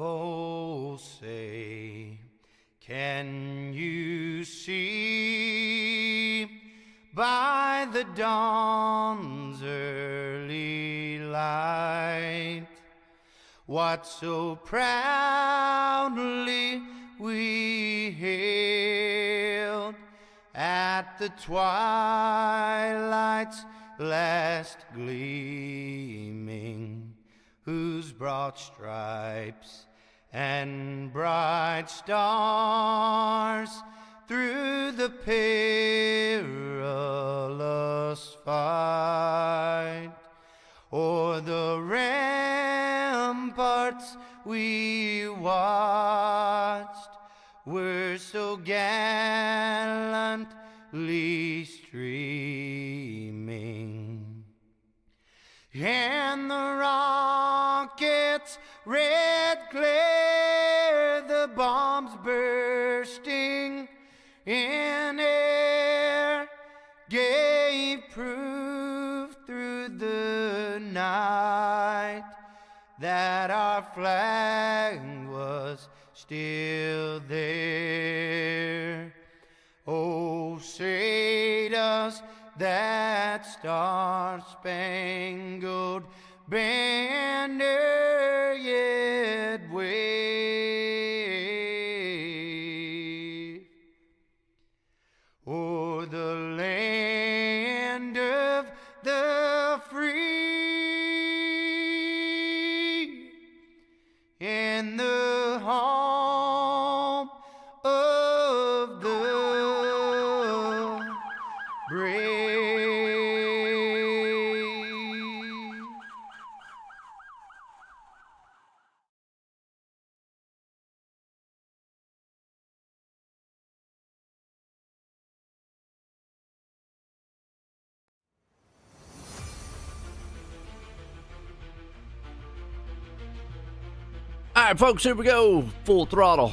Oh, say, can you see by the dawn's early light what so proudly we hailed at the twilight's last gleaming, whose broad stripes and bright stars through the perilous fight o'er the ramparts we watched were so gallantly streaming, and the rockets' red glare, the bombs bursting in air, gave proof through the night that our flag was still there. Oh, say does that star-spangled banner yet wave o'er the land of the free and the home of the brave? All right, folks, here we go. Full throttle.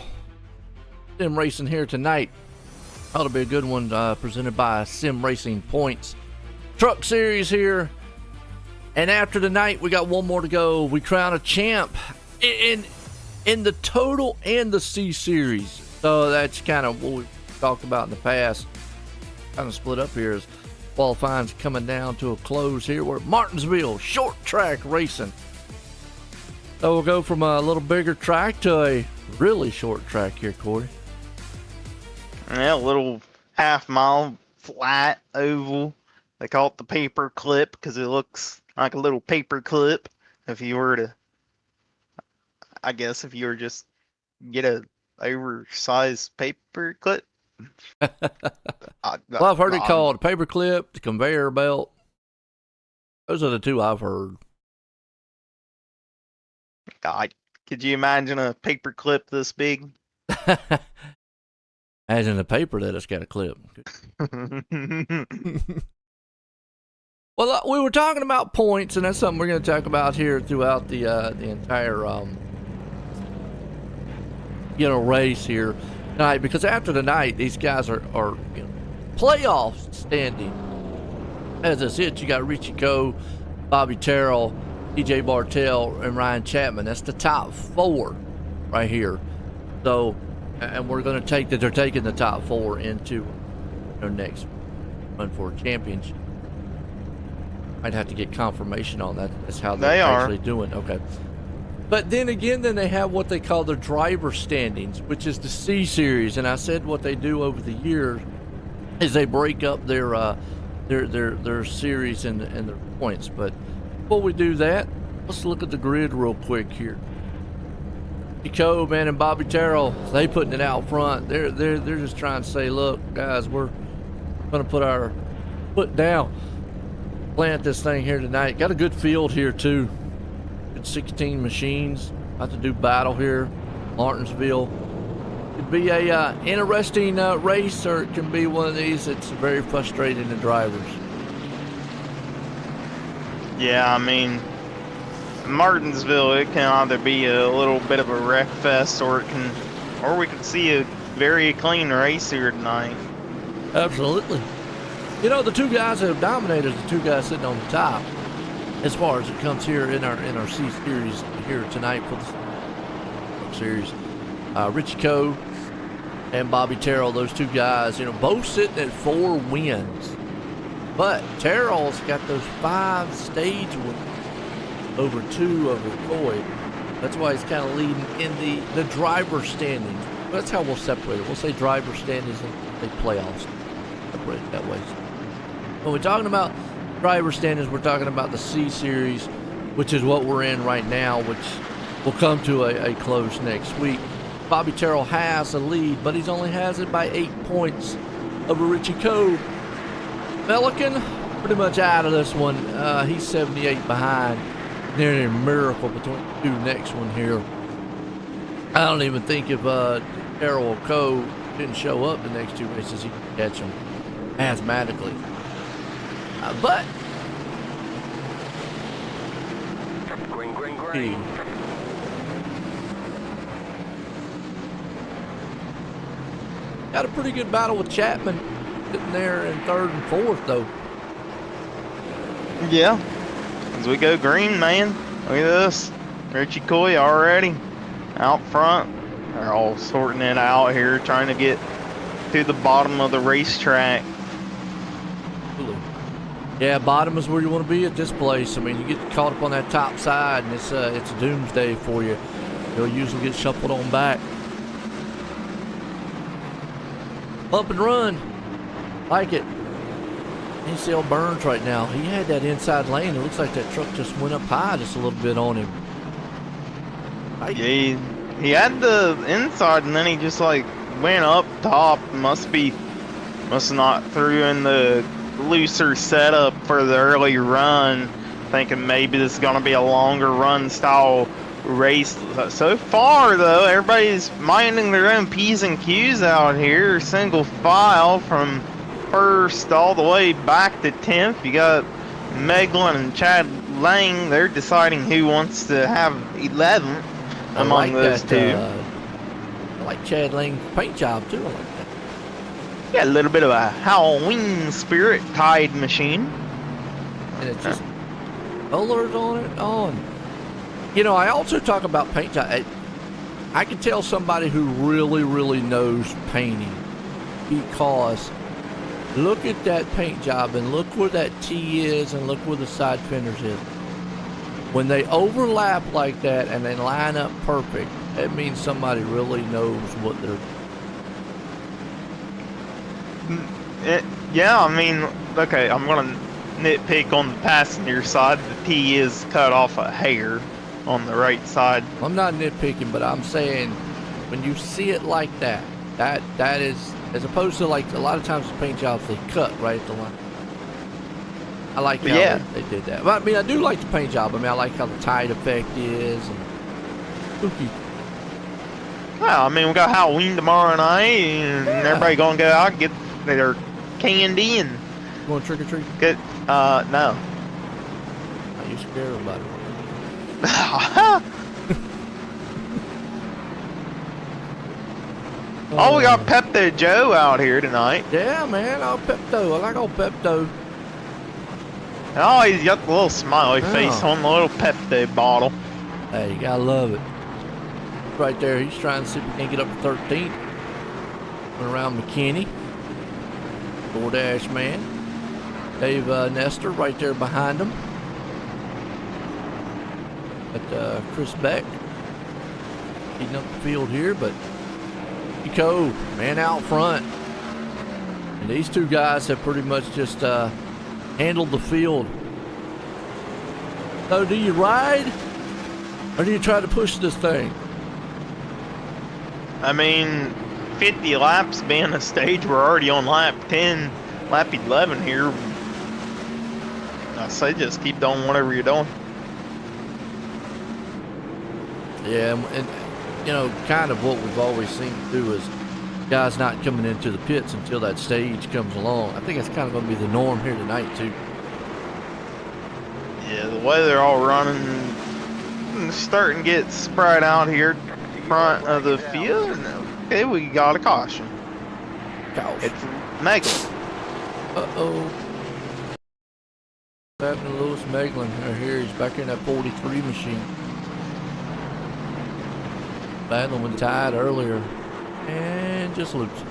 Sim racing here tonight. Ought to be a good one, presented by Sim Racing Points Truck Series here. And after tonight, we got one more to go. We crown a champ in the total and the C Series. So that's kind of what we've talked about in the past. Kind of split up here as qualifying's coming down to a close here. We're at Martinsville short track racing. So we'll go from a little bigger track to a really short track here, Corey. Yeah, a little half-mile flat oval. They call it the paper clip because it looks like a little paper clip. If you were to, I guess, if you were just get a oversized paper clip. Well, I've heard it called a paper clip, the conveyor belt. Those are the two I've heard. God, could you imagine a paper clip this big? As in the paper that it's got a clip. Well, we were talking about points, and that's something we're going to talk about here throughout the entire race here tonight. Because after tonight, these guys are playoff standing. As I said, you got Richie Coe, Bobby Terrell, TJ Bartell, and Ryan Chapman. That's the top four right here. So, and we're going to take that they're taking the top four into their next run for a championship. I'd have to get confirmation on that. That's how They they're are. actually doing. Okay. But then again, then they have what they call their driver standings, which is the C series. And I said what they do over the years is they break up their series and their points. But before we do that, let's look at the grid real quick here. Nico, man, and Bobby Terrell, they putting it out front. They're just trying to say, look, guys, we're gonna put our foot down, plant this thing here tonight. Got a good field here too. Good 16 machines. About to do battle here, Martinsville. Could be a interesting race, or it can be one of these that's very frustrating to drivers. Yeah, I mean, Martinsville, it can either be a little bit of a wreck fest, or we could see a very clean race here tonight. Absolutely. You know, the two guys that have dominated are the two guys sitting on the top, as far as it comes here in our C series here tonight for the series. Richie Coe and Bobby Terrell, those two guys, you know, both sitting at 4 wins. But Terrell's got those 5 stage wins over 2 over Coy. That's why he's kind of leading in the driver standings. That's how we'll separate it. We'll say driver standings and the playoffs. Separate it that way. When we're talking about driver standings, we're talking about the C series, which is what we're in right now, which will come to a close next week. Bobby Terrell has a lead, but he's only has it by 8 points over Richie Coe. Pelican pretty much out of this one. He's 78 behind. Nearly a miracle between the two next one here. I don't even think if Terrell or Coe didn't show up the next 2 races, he could catch him mathematically. But green. Got a pretty good battle with Chapman sitting there in 3rd and 4th, though. Yeah, as we go green, man. Look at this. Richie Coy already out front. They're all sorting it out here, trying to get to the bottom of the racetrack. Yeah, bottom is where you want to be at this place. I mean, you get caught up on that top side, and it's a doomsday for you. You'll usually get shuffled on back. Bump and run. Like it. You see how Burns right now. He had that inside lane. It looks like that truck just went up high just a little bit on him. Yeah, he had the inside, and then he just like went up top. Must not threw in the looser setup for the early run, thinking maybe this is going to be a longer run style race. So far though, everybody's minding their own P's and Q's out here, single file from 1st all the way back to 10th. You got Meglin and Chad Lang. They're deciding who wants to have 11th among those two. I like Chad Lang's paint job too. I like that. Got a little bit of a Halloween spirit, Tide machine. And it's just colors on it on. You know, I also talk about paint job. I can tell somebody who really, really knows painting, because look at that paint job and look where that T is and look where the side fenders is. When they overlap like that and they line up perfect, that means somebody really knows what they're doing. Yeah, I mean, okay, I'm gonna nitpick on the passenger side. The T is cut off a hair on the right side. I'm not nitpicking, but I'm saying when you see it like that, that is, as opposed to like a lot of times the paint jobs, they cut right at the line. I like how they did that. But I mean, I do like the paint job. I mean, I like how the Tide effect is and spooky. Well, I mean, we got Halloween tomorrow night, and everybody gonna go out and get their candy and Going trick or treat? get. No. Are you scared about it? Oh, we got Pepto Joe out here tonight. Yeah, man. Oh, Pepto. I like old Pepto. Oh, he's got the little smiley face Oh. on the little Pepto bottle. Hey, you gotta love it. Right there, he's trying to see if he can get up to 13th. Went around McKinney. DoorDash man. Dave Nestor right there behind him. But Chris Beck heating up the field here, but Pico, man out front. And these two guys have pretty much just handled the field. So do you ride or do you try to push this thing? I mean, 50 laps being a stage, we're already on lap 10, lap 11 here. I say just keep doing whatever you're doing. Yeah, and you know, kind of what we've always seen to do is guys not coming into the pits until that stage comes along. I think that's kind of going to be the norm here tonight too. Yeah, the way they're all running, starting to get spread out here in front of the field. Okay, we got a caution. It's Megalyn. Uh-oh. What's happening to Lewis Megalyn right here? He's back in that 43 machine. Battling with Tide earlier. And just loops.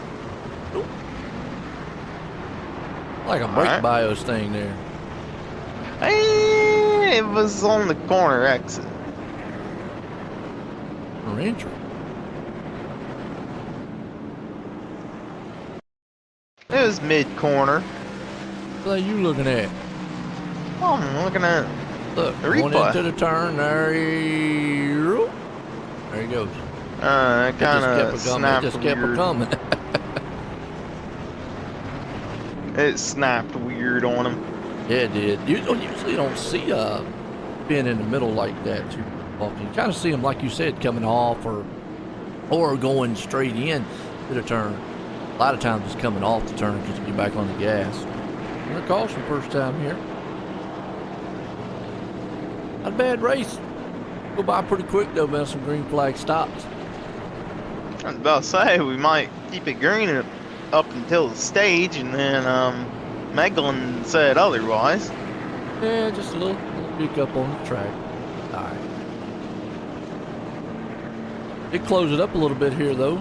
Oop. Like a brake bios thing there. Hey, it was on the corner exit. Or entry. It was mid-corner. What are you looking at? Oh, I'm looking at Look, the going replay. into the turn. There he goes. It kind of snapped It just kept weird. coming. It snapped weird on him. Yeah, it did. You usually don't see a pin in the middle like that too often. You kind of see them, like you said, coming off or going straight in to the turn. A lot of times it's coming off the turn just to get back on the gas. And a caution first time here. Not a bad race. Go by pretty quick though, man. Some green flag stops. I was about to say, we might keep it green up until the stage, and then Megalyn said otherwise. Yeah, just a little pick up on the track. All right. It closed it up a little bit here though.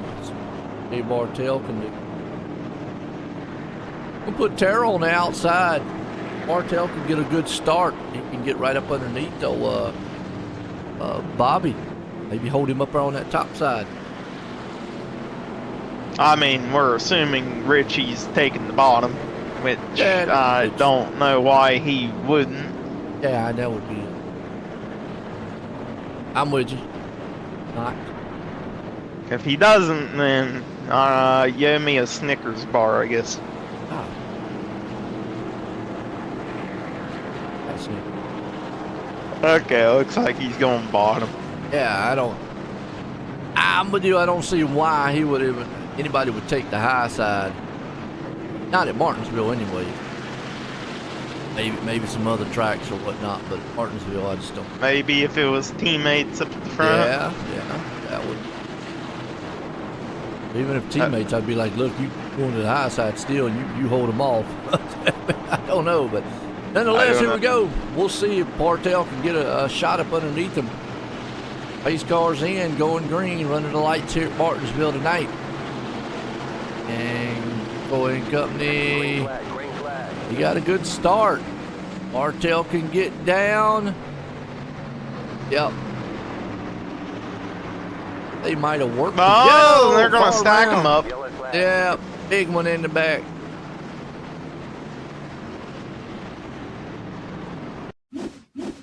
A Bartel can do. We'll put Terrell on the outside. Bartel can get a good start. He can get right up underneath though. Bobby, maybe hold him up there on that top side. I mean, we're assuming Richie's taking the bottom, which Yeah, I which- don't know why he wouldn't. Yeah, that would be it. I'm with you. Not. If he doesn't, then you owe me a Snickers bar, I guess. Ah. That's it. Okay, looks like he's going bottom. Yeah, I'm with you. I don't see why anybody would take the high side. Not at Martinsville anyway. Maybe some other tracks or whatnot, but Martinsville, I just don't. Maybe if it was teammates up at the front. Yeah, that would. Even if teammates, I'd be like, look, you going to the high side still, and you hold them off. I don't know, but nonetheless, here we go. We'll see if Bartel can get a shot up underneath him. Pace cars in, going green, running the lights here at Martinsville tonight. And Boeing Company, he got a good start. Bartel can get down. Yep. They might have worked Oh, together. they're going to Far stack around. them up. Yeah, big one in the back.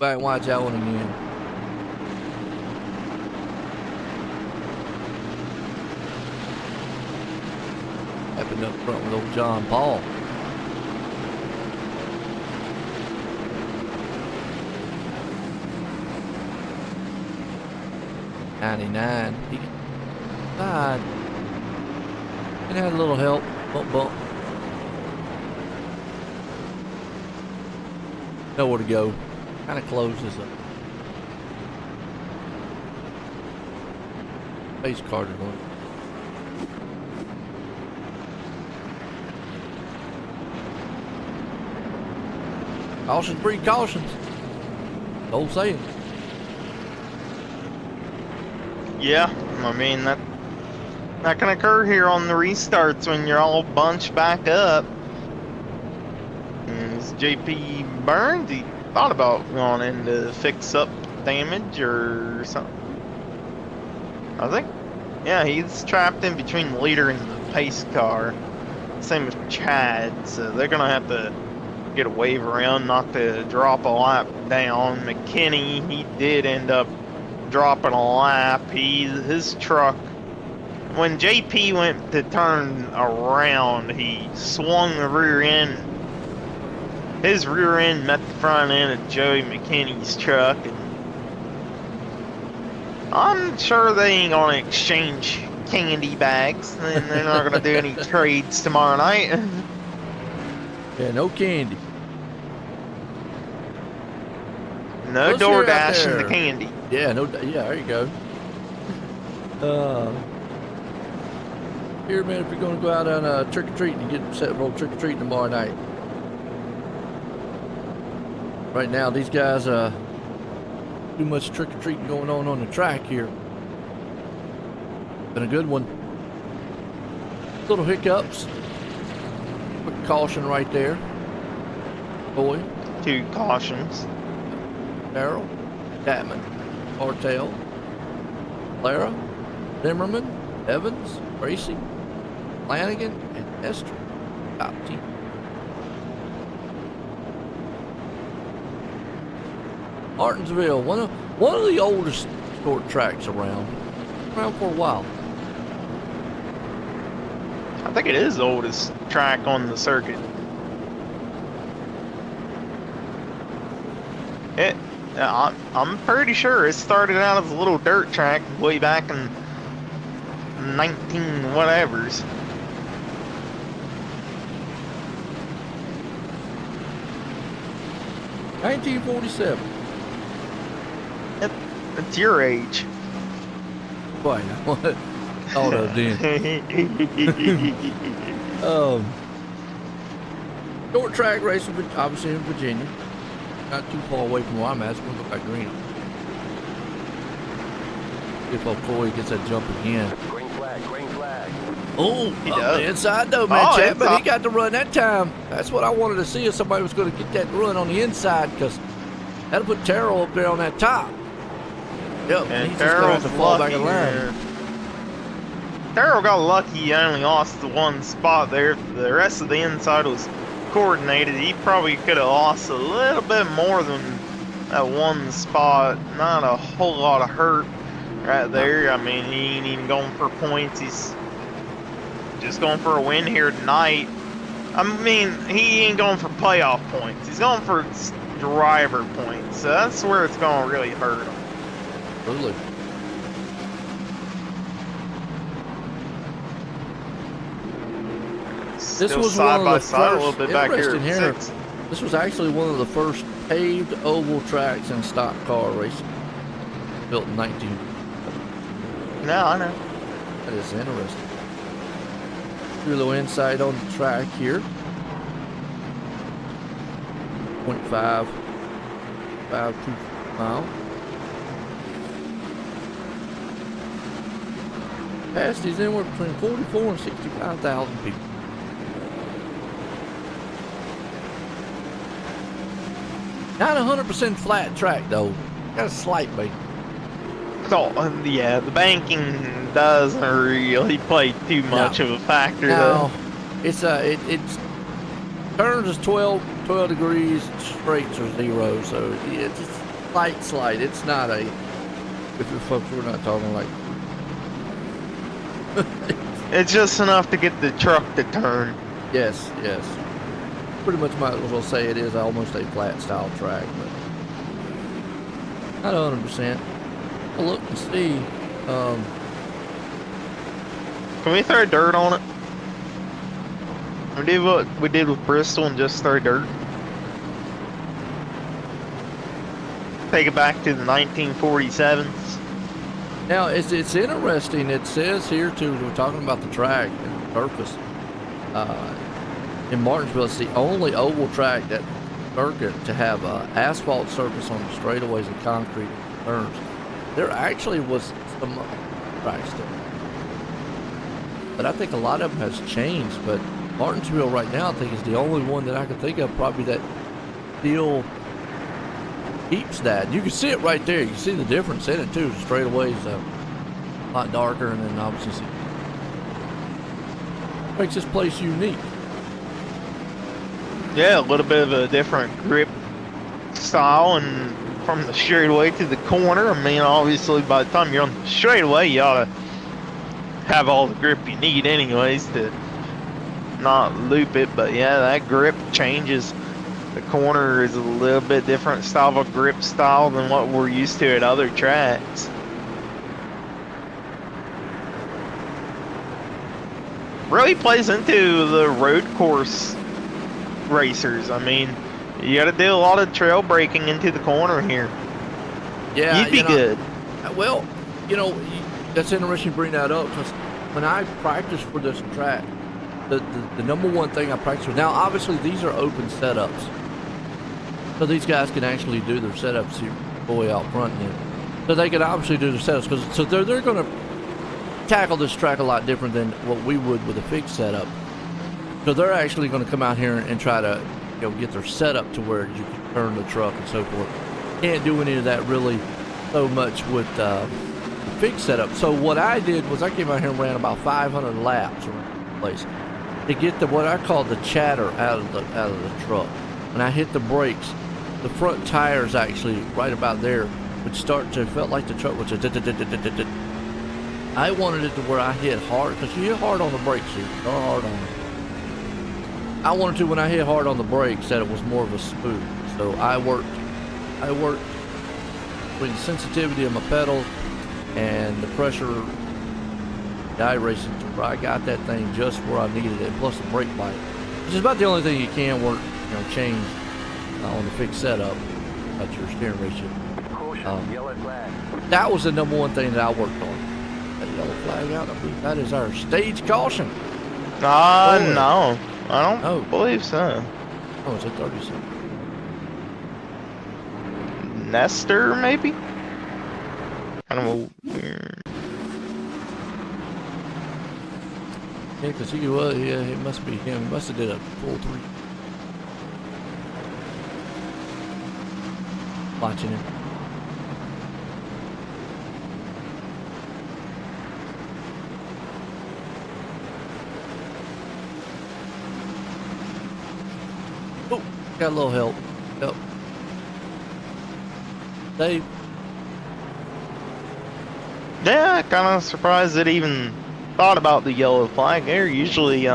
Back, watch that one again. Happened up front with old John Paul. '99. He died. And had a little help. Bump, bump. Nowhere to go. Kind of closes up. Pace car to one. Cautions breed cautions. Old saying. Yeah, I mean, that can occur here on the restarts when you're all bunched back up. And it's JP Burns, he thought about going in to fix up damage or something. I think, yeah, he's trapped in between the leader and the pace car. Same as Chad, so they're gonna have to get a wave around, not to drop a lap down. McKinney, he did end up dropping a lap. His truck, when JP went to turn around, he swung the rear end. His rear end met the front end of Joey McKinney's truck, and I'm sure they ain't gonna exchange candy bags, and they're not gonna do any trades tomorrow night. Yeah, no candy. No Let's hear it out DoorDash in the there. candy. Yeah, no. Yeah, there you go. Here, man, if you're gonna go out on trick or treating and get set for trick or treating tomorrow night. Right now, these guys too much trick or treating going on the track here. Been a good one. Little hiccups. Quick caution right there. Boy. 2 cautions. Darrell, Chapman, Bartel, Lara, Zimmerman, Evans, Tracy, Flanagan, and Esther. Top team. Martinsville, one of the oldest short tracks around for a while. I think it is the oldest track on the circuit. I'm pretty sure it started out as a little dirt track way back in 19 whatevers. $1947. It's your age. Boy, what? Oh no, then. Short track racing, obviously in Virginia. Not too far away from where I'm at. It's going to look like green. If Coy gets that jump again. Green flag, green flag. Oh, He up does. the inside though, man. Oh, Chapman, inside. he got to run that time. That's what I wanted to see if somebody was going to get that run on the inside, because that'll put Terrell up there on that top. Yep, And he's just going to have Terrell's to fall back lucky in line. there. Terrell got lucky, he only lost the one spot there. If the rest of the inside was coordinated, he probably could have lost a little bit more than that one spot. Not a whole lot of hurt right there. I mean, he ain't even going for points. He's just going for a win here tonight. I mean, he ain't going for playoff points. He's going for driver points. So that's where it's going to really hurt him. Absolutely. This Still was side one by of the side, a first. little bit back here. Interesting here. This was actually one of the first paved oval tracks in stock car racing, built in 19. No, I know. That is interesting. Do a little insight on the track here. 0.5, 2 mile. Capacities anywhere between 44 and 65,000 people. Not 100% flat track though. Got a slight bank. So, yeah, the banking doesn't really play too much of a factor Now, though. it's turns is 12 degrees, straights are 0, so it's just slight. It's not a, if you folks, we're not talking like It's just enough to get the truck to turn. yes. Pretty much might as well say it is almost a flat style track, but not 100%. I'll look and see. Can we throw dirt on it? We did what we did with Bristol and just throw dirt. Take it back to the 1947s. Now, it's interesting. It says here too, we're talking about the track and the purpose. In Martinsville, it's the only oval track that circuit to have asphalt surface on the straightaways and concrete turns. There actually was some tracks there, but I think a lot of them has changed. But Martinsville right now, I think, is the only one that I can think of probably that still keeps that. You can see it right there. You can see the difference in it too. The straightaways a lot darker, and then obviously makes this place unique. Yeah, a little bit of a different grip style, and from the straightaway to the corner. I mean, obviously, by the time you're on the straightaway, you ought to have all the grip you need, anyways, to not loop it. But yeah, that grip changes. The corner is a little bit different style of grip style than what we're used to at other tracks. Really plays into the road course racers. I mean, you got to do a lot of trail braking into the corner here. Yeah, you'd be good. Well, you know, that's interesting you bring that up, because when I practice for this track, the number one thing I practice with, now obviously these are open setups, so these guys can actually do their setups here way out front, so they can obviously do their setups, because so they're going to tackle this track a lot different than what we would with a fixed setup. So they're actually going to come out here and try to, you know, get their setup to where you can turn the truck and so forth. Can't do any of that really so much with the fixed setup. So what I did was I came out here and ran about 500 laps around the place to get the what I call the chatter out of the truck. When I hit the brakes, the front tires actually right about there would start to felt like the truck was a I wanted it to where I hit hard, because you hit hard on the brakes here, or hard on it. I wanted to, when I hit hard on the brakes, that it was more of a smooth. So I worked between the sensitivity of my pedals and the pressure, the iRacing, to where I got that thing just where I needed it, plus the brake bite, which is about the only thing you can work, you know, change on the fixed setup at your steering ratio. Yellow flag. That was the number one thing that I worked on. That yellow flag out, I believe that is our stage caution. No, I don't believe so. Oh, it's a 37. Nestor, maybe? I don't know. Yeah, because he was, yeah, it must be him. He must have did a full 3. Watching him. Oh, got a little help. Yep. Dave. Yeah, kind of surprised it even thought about the yellow flag there. Usually,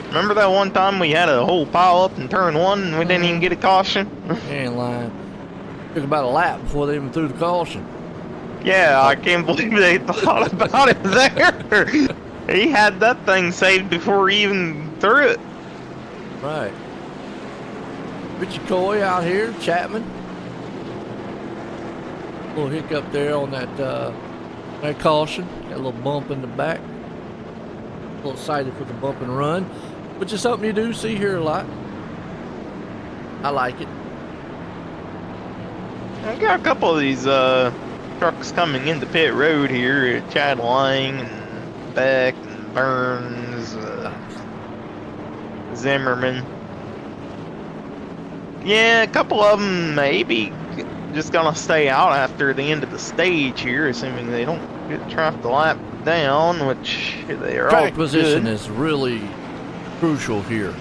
remember that one time we had a whole pile up in turn 1 and we didn't even get a caution? You ain't lying. Took about a lap before they even threw the caution. Yeah, I can't believe they thought about it there. He had that thing saved before he even threw it. Right. Richie Coy out here, Chapman. Little hiccup there on that that caution. Got a little bump in the back. A little excited for the bump and run, which is something you do see here a lot. I like it. I got a couple of these trucks coming into pit road here. Chad Lang and Beck and Burns, Zimmerman. Yeah, a couple of them maybe just gonna stay out after the end of the stage here, assuming they don't get trapped the lap down, which they are all Track position good. is really crucial here.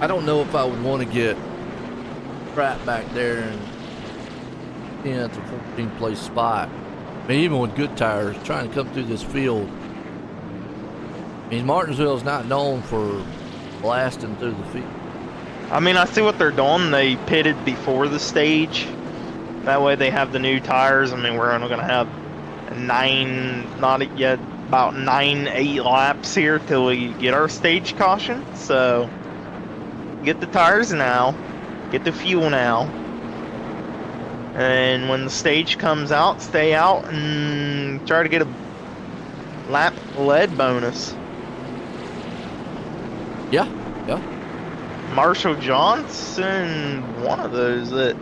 I don't know if I would want to get trapped back there in 10th or 14th place spot. I mean, even with good tires, trying to come through this field. I mean, Martinsville is not known for blasting through the field. I mean, I see what they're doing. They pitted before the stage. That way they have the new tires. I mean, we're only going to have 9, not yet, about 8 laps here till we get our stage caution. So, get the tires now. Get the fuel now. And when the stage comes out, stay out and try to get a lap lead bonus. Yeah, yeah. Marshall Johnson, one of those that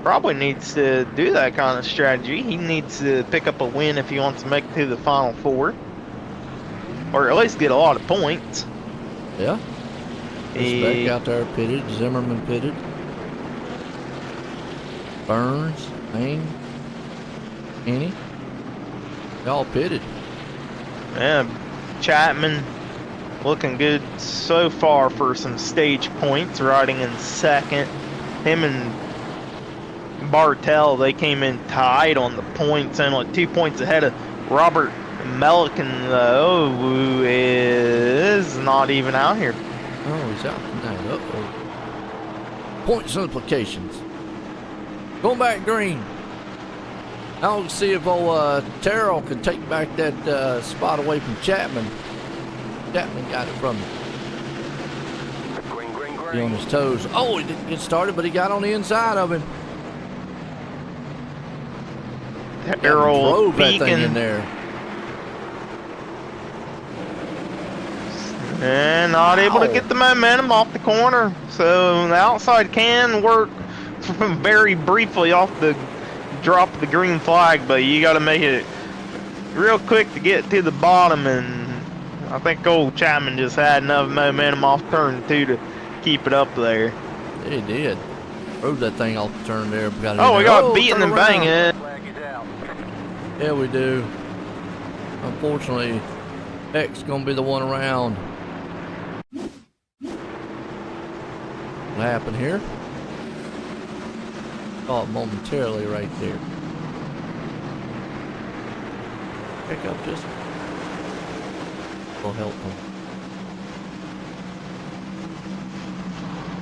probably needs to do that kind of strategy. He needs to pick up a win if he wants to make it to the Final 4. or at least get a lot of points. Yeah. Beck out there pitted. Zimmerman pitted. Burns, Lane, Kenny. They all pitted. Yeah, Chapman looking good so far for some stage points, riding in second. Him and Bartel, they came in tied on the points and like 2 points ahead of Robert Melican, though, who is not even out here. Oh, he's out tonight. Uh-oh. Points implications. Going back green. I'll see if old Terrell can take back that spot away from Chapman. Chapman got it from him. Be on his toes. Oh, he didn't get started, but he got on the inside of him. Terrell drove that thing in Beacon. there. And not able to Ow. get the momentum off the corner. So the outside can work very briefly off the drop of the green flag, but you got to make it real quick to get to the bottom. And I think old Chapman just had enough momentum off turn 2 to keep it up there. He did. Rode that thing off the turn there. Got it Oh, in we there. got beaten turn and around. banging. Yeah, we do. Unfortunately, Beck's gonna be the one around. What happened here? Saw it momentarily right there. Pick up just will help him.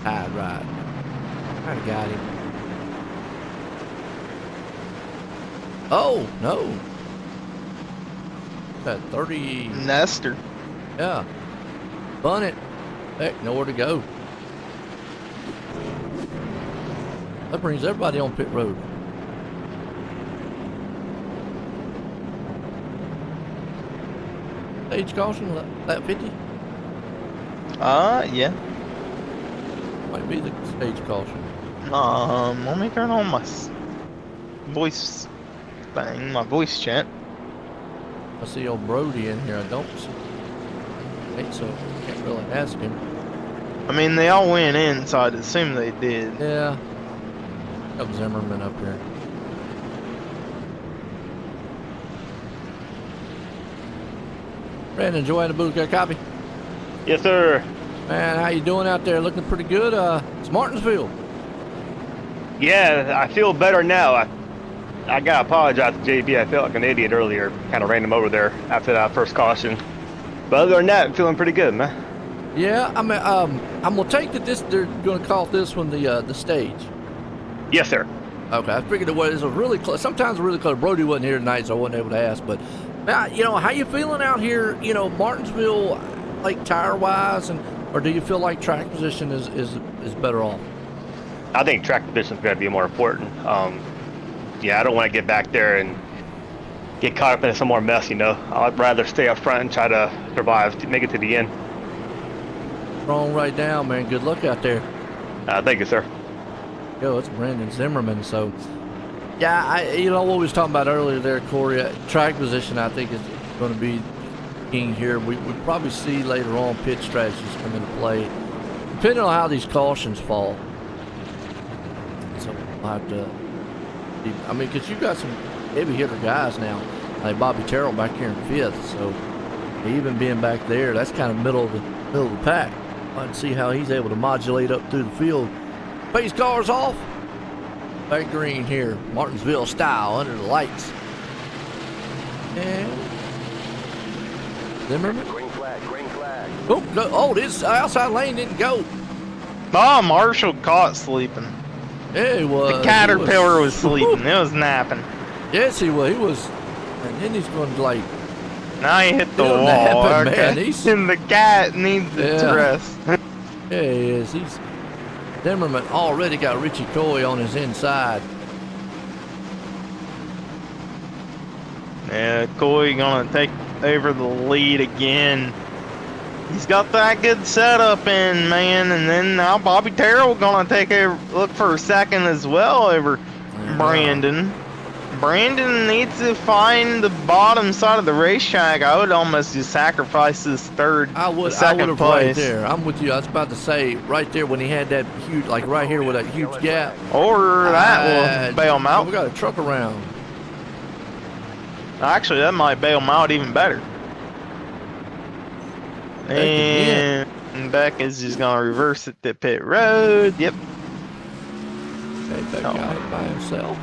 Tide ride. Might have got him. Oh, no. That 30. Nestor. Yeah. Bun it. Heck, nowhere to go. That brings everybody on pit road. Stage caution, lap 50? Yeah. Might be the stage caution. Let me turn on my voice thing, my voice chat. I see old Brody in here. I don't see. Think so. Can't really ask him. I mean, they all went in, so I'd assume they did. Yeah. Up Zimmerman up here. Brandon, Joanne the booth, got a copy? Yes, sir. Man, how you doing out there? Looking pretty good. It's Martinsville. Yeah, I feel better now. I gotta apologize to JB. I felt like an idiot earlier. Kind of ran him over there after that first caution. But other than that, I'm feeling pretty good, man. Yeah, I mean, I'm gonna take that they're gonna call this one the stage. Yes, sir. Okay, I figured it was really close. Sometimes really close. Brody wasn't here tonight, so I wasn't able to ask. But now, how you feeling out here? Martinsville, like tire wise, or do you feel like track position is better off? I think track position's gonna be more important. Yeah, I don't want to get back there and get caught up in some more mess. I'd rather stay up front and try to survive, to make it to the end. Wrong right down, man. Good luck out there. Thank you, sir. Yo, it's Brandon Zimmerman. So, yeah, what we was talking about earlier there, Corey. Track position, I think, is going to be king here. We probably see later on pit strategies come into play, depending on how these cautions fall. So we'll have to. I mean, because you got some heavy hitter guys now, like Bobby Terrell back here in 5th. So even being back there, that's kind of middle of the pack. Let's see how he's able to modulate up through the field. Pace cars off. Back green here, Martinsville style, under the lights. And Zimmerman. Green flag, green flag. Oh, this outside lane didn't go. Oh, Marshall caught sleeping. Yeah, he was. The Caterpillar was sleeping. It was napping. Yes, he was. He was. And then he's going to Now he hit the Still wall. napping, Okay. man. He's- And the cat needs its Yeah. rest. Yeah, he is. Zimmerman already got Richie Coy on his inside. Yeah, Coy gonna take over the lead again. He's got that good setup in, man. And then now Bobby Terrell gonna take a look for a second as well over Brandon. Brandon needs to find the bottom side of the racetrack. I would almost just sacrifice this I would second have place. right there. I'm with you. I was about to say right there when he had that huge, like right here with that huge gap. Or that will bail him out. We got a truck around. Actually, that might bail him out even better. And Beck is just gonna reverse it to pit road. Yep. Okay, Beck got it by himself.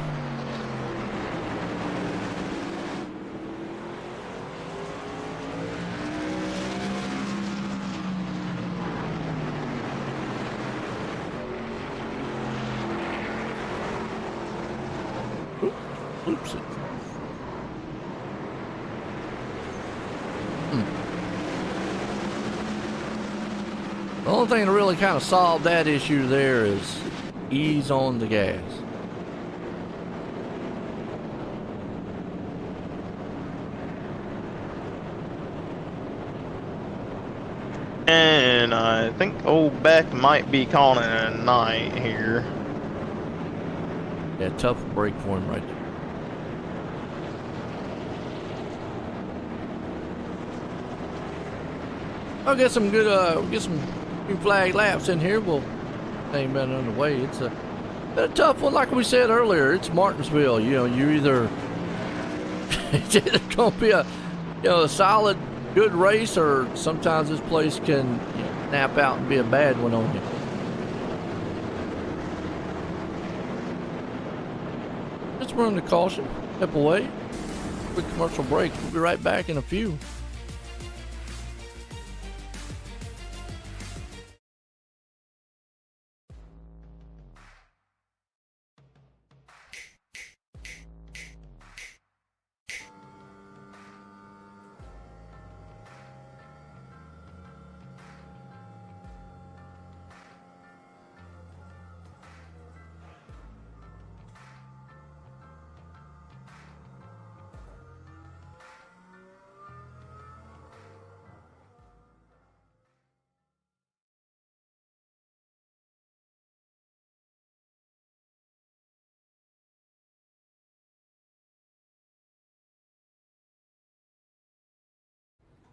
Oops. The only thing to really kind of solve that issue there is ease on the gas. And I think old Beck might be calling it a night here. Yeah, tough break for him right there. I'll get some good, get some green flag laps in here. We'll ain't been underway. It's a tough one, like we said earlier. It's Martinsville. You know, you either it's either gonna be a a solid, good race, or sometimes this place can nap out and be a bad one on you. Let's run the caution. Step away. Quick commercial break. We'll be right back in a few.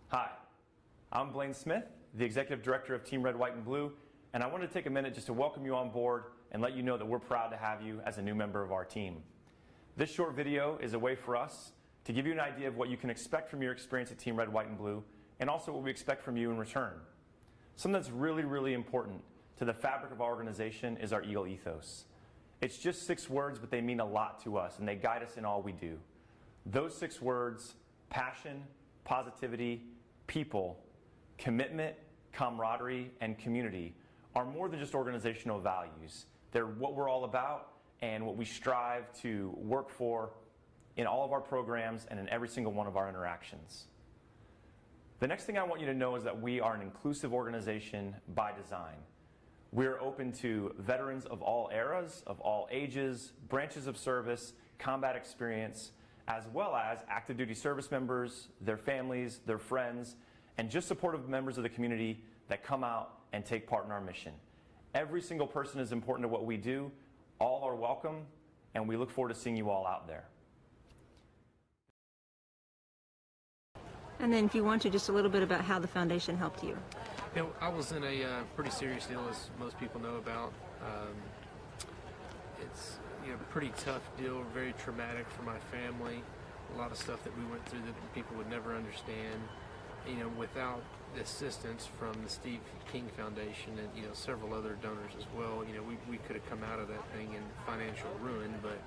Hi, I'm Blaine Smith, the Executive Director of Team Red, White, and Blue, and I want to take a minute just to welcome you on board and let you know that we're proud to have you as a new member of our team. This short video is a way for us to give you an idea of what you can expect from your experience at Team Red, White, and Blue, and also what we expect from you in return. Something that's really, really important to the fabric of our organization is our Eagle ethos. It's just 6 words, but they mean a lot to us, and they guide us in all we do. Those 6 words: passion, positivity, people, commitment, camaraderie, and community are more than just organizational values. They're what we're all about and what we strive to work for in all of our programs and in every single one of our interactions. The next thing I want you to know is that we are an inclusive organization by design. We're open to veterans of all eras, of all ages, branches of service, combat experience, as well as active duty service members, their families, their friends, and just supportive members of the community that come out and take part in our mission. Every single person is important to what we do. All are welcome, and we look forward to seeing you all out there. And then if you want to, just a little bit about how the foundation helped you. You know, I was in a pretty serious deal, as most people know about. It's a pretty tough deal, very traumatic for my family. A lot of stuff that we went through that people would never understand. Without the assistance from the Steve King Foundation and several other donors as well, we could have come out of that thing in financial ruin. But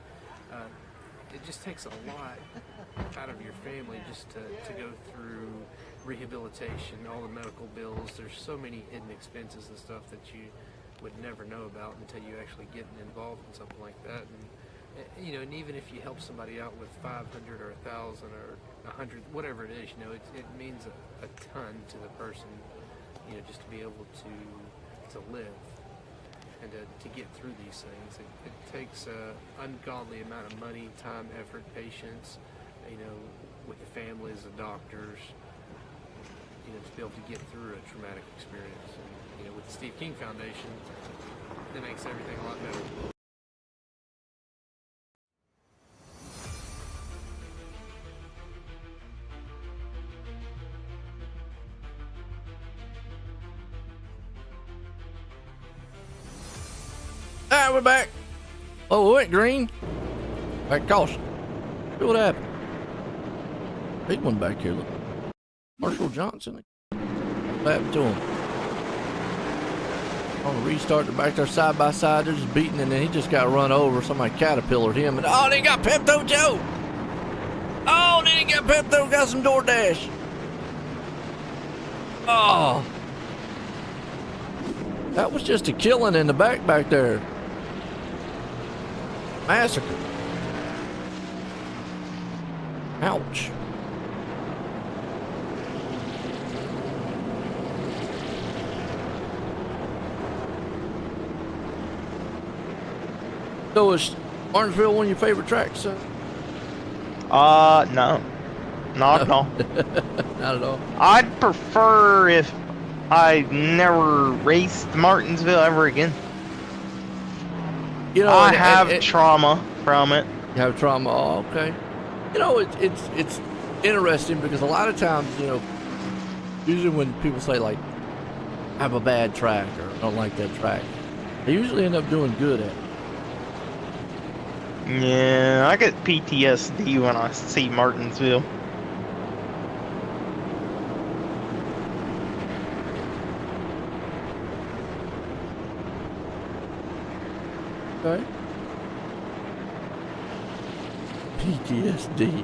it just takes a lot out of your family just to go through rehabilitation, all the medical bills. There's so many hidden expenses and stuff that you would never know about until you actually get involved in something like that. And even if you help somebody out with 500 or 1,000 or 100, whatever it is, it means a ton to the person, just to be able to live and to get through these things. It takes an ungodly amount of money, time, effort, patience, with the families, the doctors, to be able to get through a traumatic experience. And, with the Steve King Foundation, it makes everything a lot better. Ah, we're back. Oh, we went green. Back caution. See what happened. Big one back here. Look. Marshall Johnson. What happened to him? On the restart, they're back there side by side. They're just beating, and then he just got run over. Somebody caterpillared him. And oh, they got Pepto Joe. Oh, they got Pepto. Got some DoorDash. Oh. That was just a killing in the back there. Massacre. Ouch. So is Martinsville one of your favorite tracks? No. Not at all. Not at all. I'd prefer if I never raced Martinsville ever again. You know, I have trauma from it. You have trauma. Oh, okay. You know, it's interesting because a lot of times, you know, usually when people say like, I have a bad track or I don't like that track, they usually end up doing good at it. Yeah, I get PTSD when I see Martinsville. Okay. PTSD.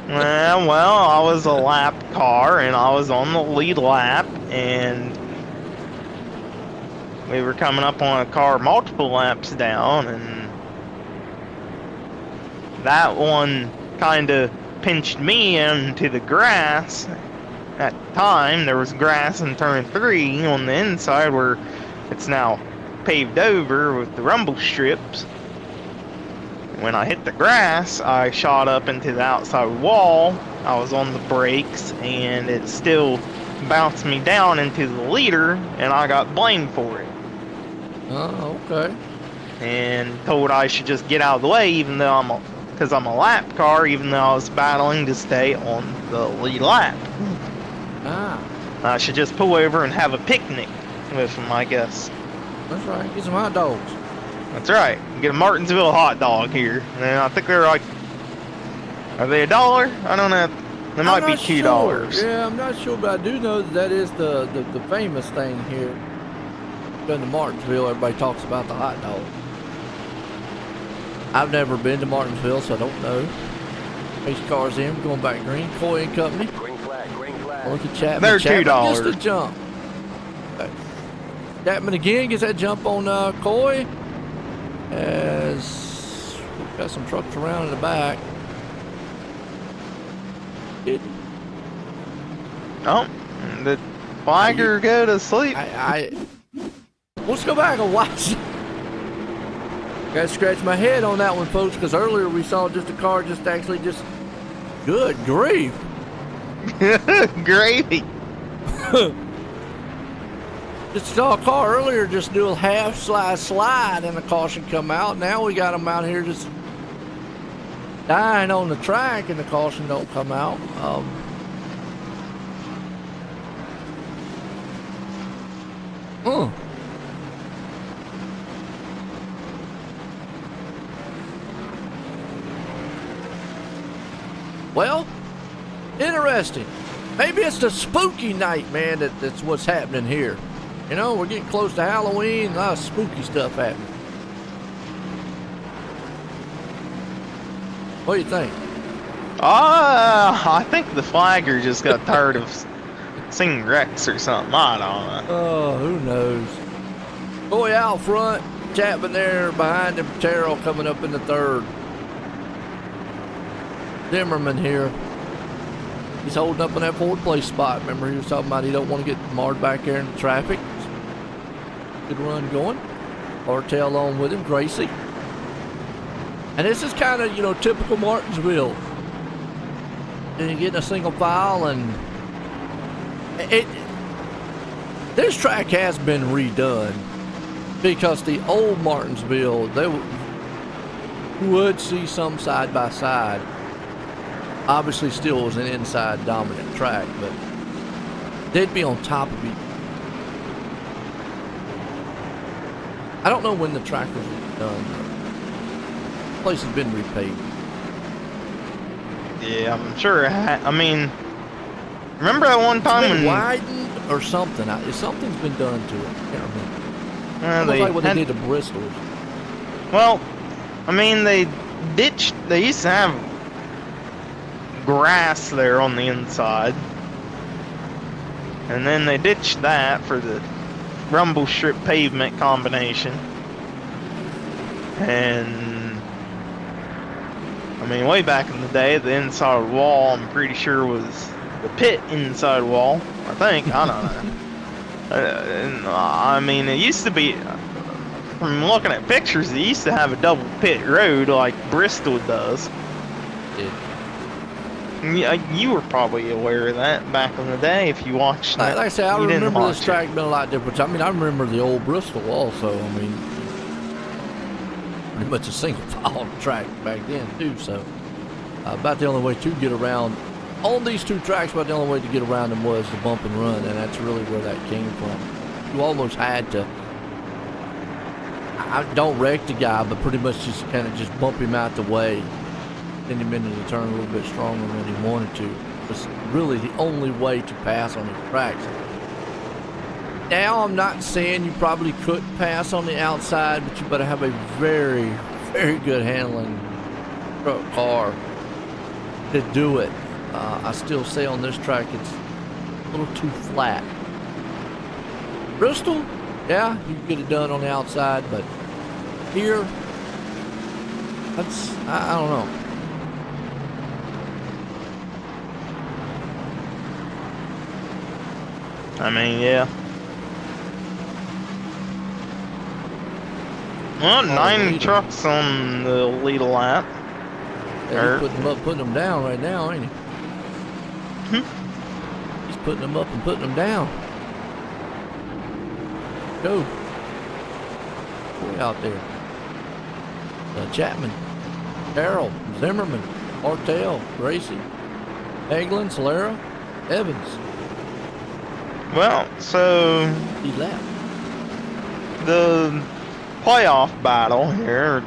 Well, I was a lap car and I was on the lead lap and we were coming up on a car multiple laps down and that one kind of pinched me into the grass. At the time, there was grass in turn 3 on the inside where it's now paved over with the rumble strips. When I hit the grass, I shot up into the outside wall. I was on the brakes and it still bounced me down into the leader and I got blamed for it. Oh, okay. And told I should just get out of the way even though because I'm a lap car, even though I was battling to stay on the lead lap. Ah. I should just pull over and have a picnic with them, I guess. That's right. Get some hot dogs. That's right. Get a Martinsville hot dog here. And I think they're like, are they $1? I don't know. They might be $2. Sure. Yeah, I'm not sure, but I do know that is the famous thing here. Going to Martinsville, everybody talks about the hot dog. I've never been to Martinsville, so I don't know. Race cars in, going back green. Coy and Company. Green flag, green flag. Look at Chapman. They're Chapman $2. gets the jump. Okay. Chapman again gets that jump on Coy. As we've got some trucks around in the back. Oh, did Flagger go to sleep? Let's go back and watch. Gotta scratch my head on that one, folks, because earlier we saw just a car just good grief. Gravy. Just saw a car earlier just do a half slide and the caution come out. Now we got them out here just dying on the track and the caution don't come out. Well, interesting. Maybe it's the spooky night, man, that's what's happening here. You know, we're getting close to Halloween, a lot of spooky stuff happening. What do you think? I think the Flagger just got tired of seeing Rex or something. I don't know. Oh, who knows? Boy out front, Chapman there behind him, Terrell coming up in the third. Zimmerman here. He's holding up in that forward place spot. Remember, he was talking about he don't want to get marred back there in the traffic. Good run going. Bartell on with him, Gracie. And this is kind of, you know, typical Martinsville. And you're getting a single file, and this track has been redone because the old Martinsville, they would see some side by side. Obviously still was an inside dominant track, but they'd be on top of each. I don't know when the track was done. The place has been repaved. Yeah, I'm sure. I mean, remember that one time It's been when widened or something? Something's been done to it. I can't remember. they Like what they had- did to Bristol. Well, I mean, they used to have grass there on the inside. And then they ditched that for the rumble strip pavement combination. And, I mean, way back in the day, the inside wall, I'm pretty sure, was the pit inside wall. I think. I don't know. I mean, it used to be... From looking at pictures, they used to have a double pit road like Bristol does. Yeah, you were probably aware of that back in the day if you watched that. Like I say, I You didn't remember this watch track being a lot different. I mean, I remember the old Bristol also. I mean, pretty much a single file track back then too. So about the only way to get around on these two tracks, about the only way to get around them was the bump and run, and that's really where that came from. You almost had to. I don't wreck the guy, but pretty much just kind of just bump him out the way. Send him into the turn a little bit stronger than he wanted to. It was really the only way to pass on these tracks. Now, I'm not saying you probably couldn't pass on the outside, but you better have a very, very good handling truck car to do it. I still say on this track it's a little too flat. Bristol, yeah, you can get it done on the outside, but here, that's, I don't know. I mean, yeah. Well, 9 trucks on the lead lap. Yeah, he's putting them down right now, ain't he? He's putting them up and putting them down. Go. Way out there. Chapman, Carroll, Zimmerman, Martell, Gracie, Hagelin, Solera, Evans. Well, so He left. the playoff battle here,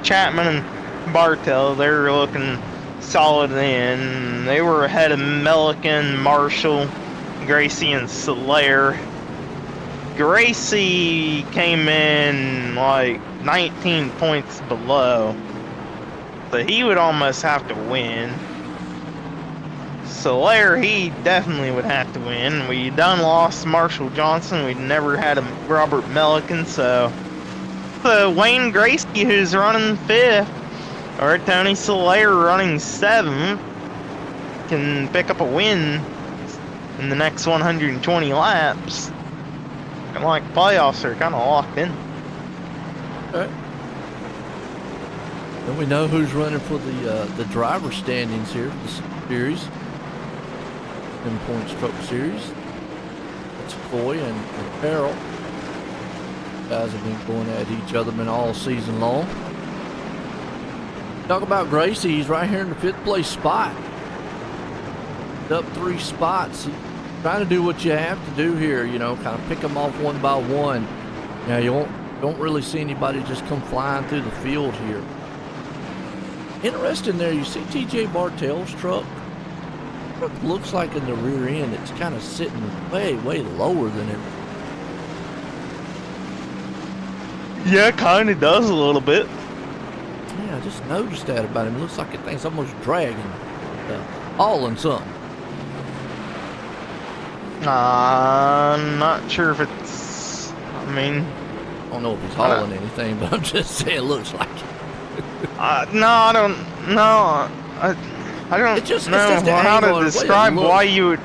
Chapman and Bartel, they're looking solid in. They were ahead of Milliken, Marshall, Gracie, and Solaire. Gracie came in like 19 points below, so he would almost have to win. Solaire, he definitely would have to win. We done lost Marshall Johnson. We'd never had a Robert Milliken, so Wayne Gracie, who's running 5th, or Tony Solaire running 7th, can pick up a win in the next 120 laps. And like playoffs are kind of locked in. Okay. And we know who's running for the driver standings here for the series. 10 points truck series. It's Coy and Carroll. Guys have been going at each other all season long. Talk about Gracie, he's right here in the 5th place spot. Up 3 spots. Trying to do what you have to do here, you know, kind of pick them off one by one. Now you don't really see anybody just come flying through the field here. Interesting there, you see TJ Bartel's truck. It looks like in the rear end it's kind of sitting way lower than it. Yeah, kind of does a little bit. Yeah, I just noticed that about him. It looks like the thing's almost dragging, hauling something. I'm not sure if it's, I mean, I don't know if he's hauling anything, but I'm just saying it looks like it. no, I don't know. I don't It's just know the how angle to and the way it describe looks. why you would.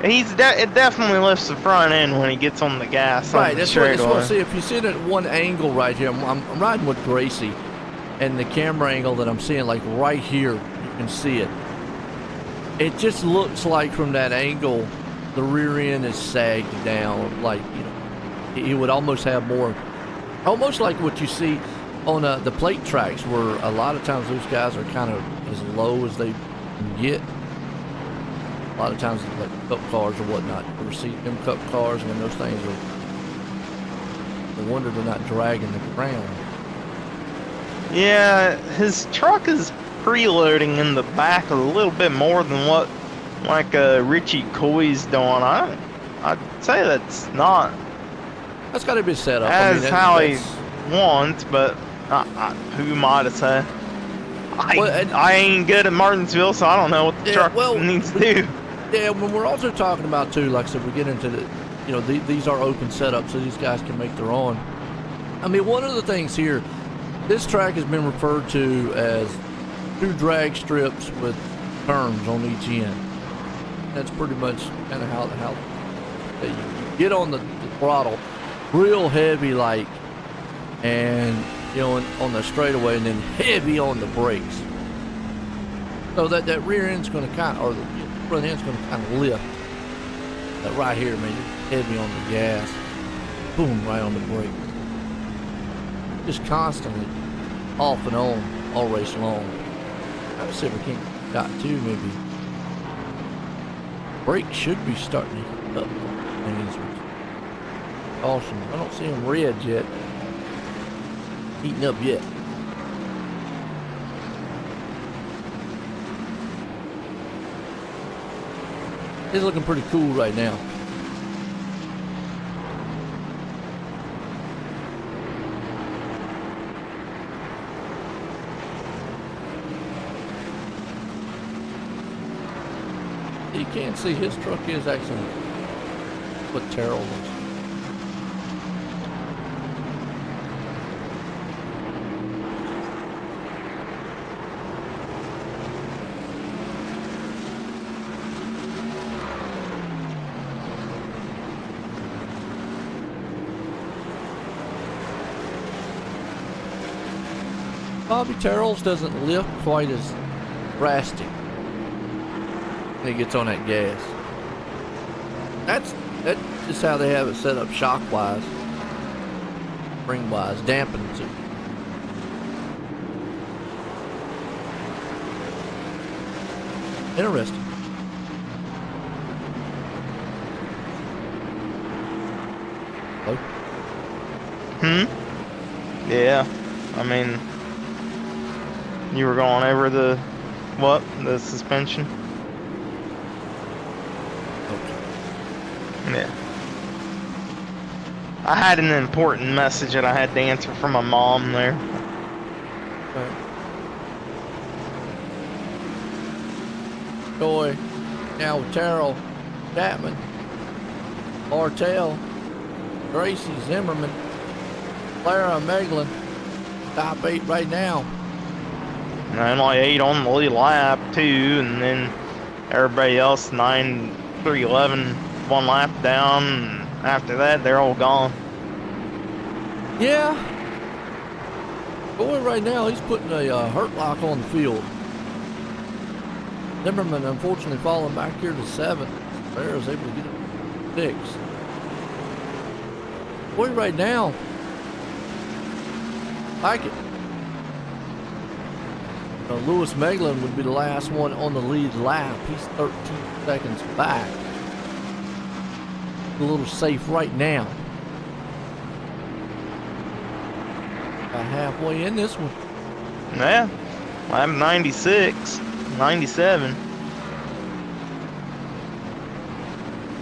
It definitely lifts the front end when he gets on the gas. Right, on the that's what straightaway. see. If you see it at one angle right here, I'm riding with Gracie, and the camera angle that I'm seeing, like right here, you can see it. It just looks like from that angle, the rear end is sagged down, like, you know, he would almost have more, almost like what you see on the plate tracks, where a lot of times those guys are kind of as low as they can get. A lot of times, like cup cars or whatnot, you ever see them cup cars when those things are No wonder they're not dragging the ground. Yeah, his truck is preloading in the back a little bit more than what like Richie Coy's doing. I'd say that's not That's got to be set up. as how he that's- wants, but who am I to say? Well, I ain't good at Martinsville, so I don't know what the truck needs to do. Yeah, when we're also talking about too, like I said, we get into the, you know, these are open setups, so these guys can make their own. I mean, one of the things here, this track has been referred to as 2 drag strips with turns on each end. That's pretty much kind of how you get on the throttle real heavy, like, and you know, on the straightaway, and then heavy on the brakes. So that rear end's going to kind of, or the front end's going to kind of lift. That right here, man, you're heavy on the gas. Boom, right on the brake. Just constantly off and on all race long. Let's see if we can't got to maybe. Brakes should be starting to heat up. Caution. I don't see them red yet. Heating up yet. It's looking pretty cool right now. You can't see his truck is actually what Terrell was. Bobby Terrell's doesn't lift quite as drastic when he gets on that gas. That's just how they have it set up shock-wise, spring-wise, dampens it. Interesting. Oh. Yeah, I mean, you were going over the suspension? Okay. Yeah. I had an important message that I had to answer from my mom there. Right. Joy, now with Terrell, Chapman, Martell, Gracie, Zimmerman, Clara, Meglin, top 8 right now. And I'm like 8 on the lead lap too, and then everybody else 9, 3, 11, 1 lap down. And after that, they're all gone. Yeah. Boy, right now he's putting a hurt lock on the field. Zimmerman unfortunately falling back here to 7th. Clara's able to get it 6th. Boy, right now, like it. Lewis Meglin would be the last one on the lead lap. He's 13 seconds back. A little safe right now. About halfway in this one. Yeah, I'm 96, 97.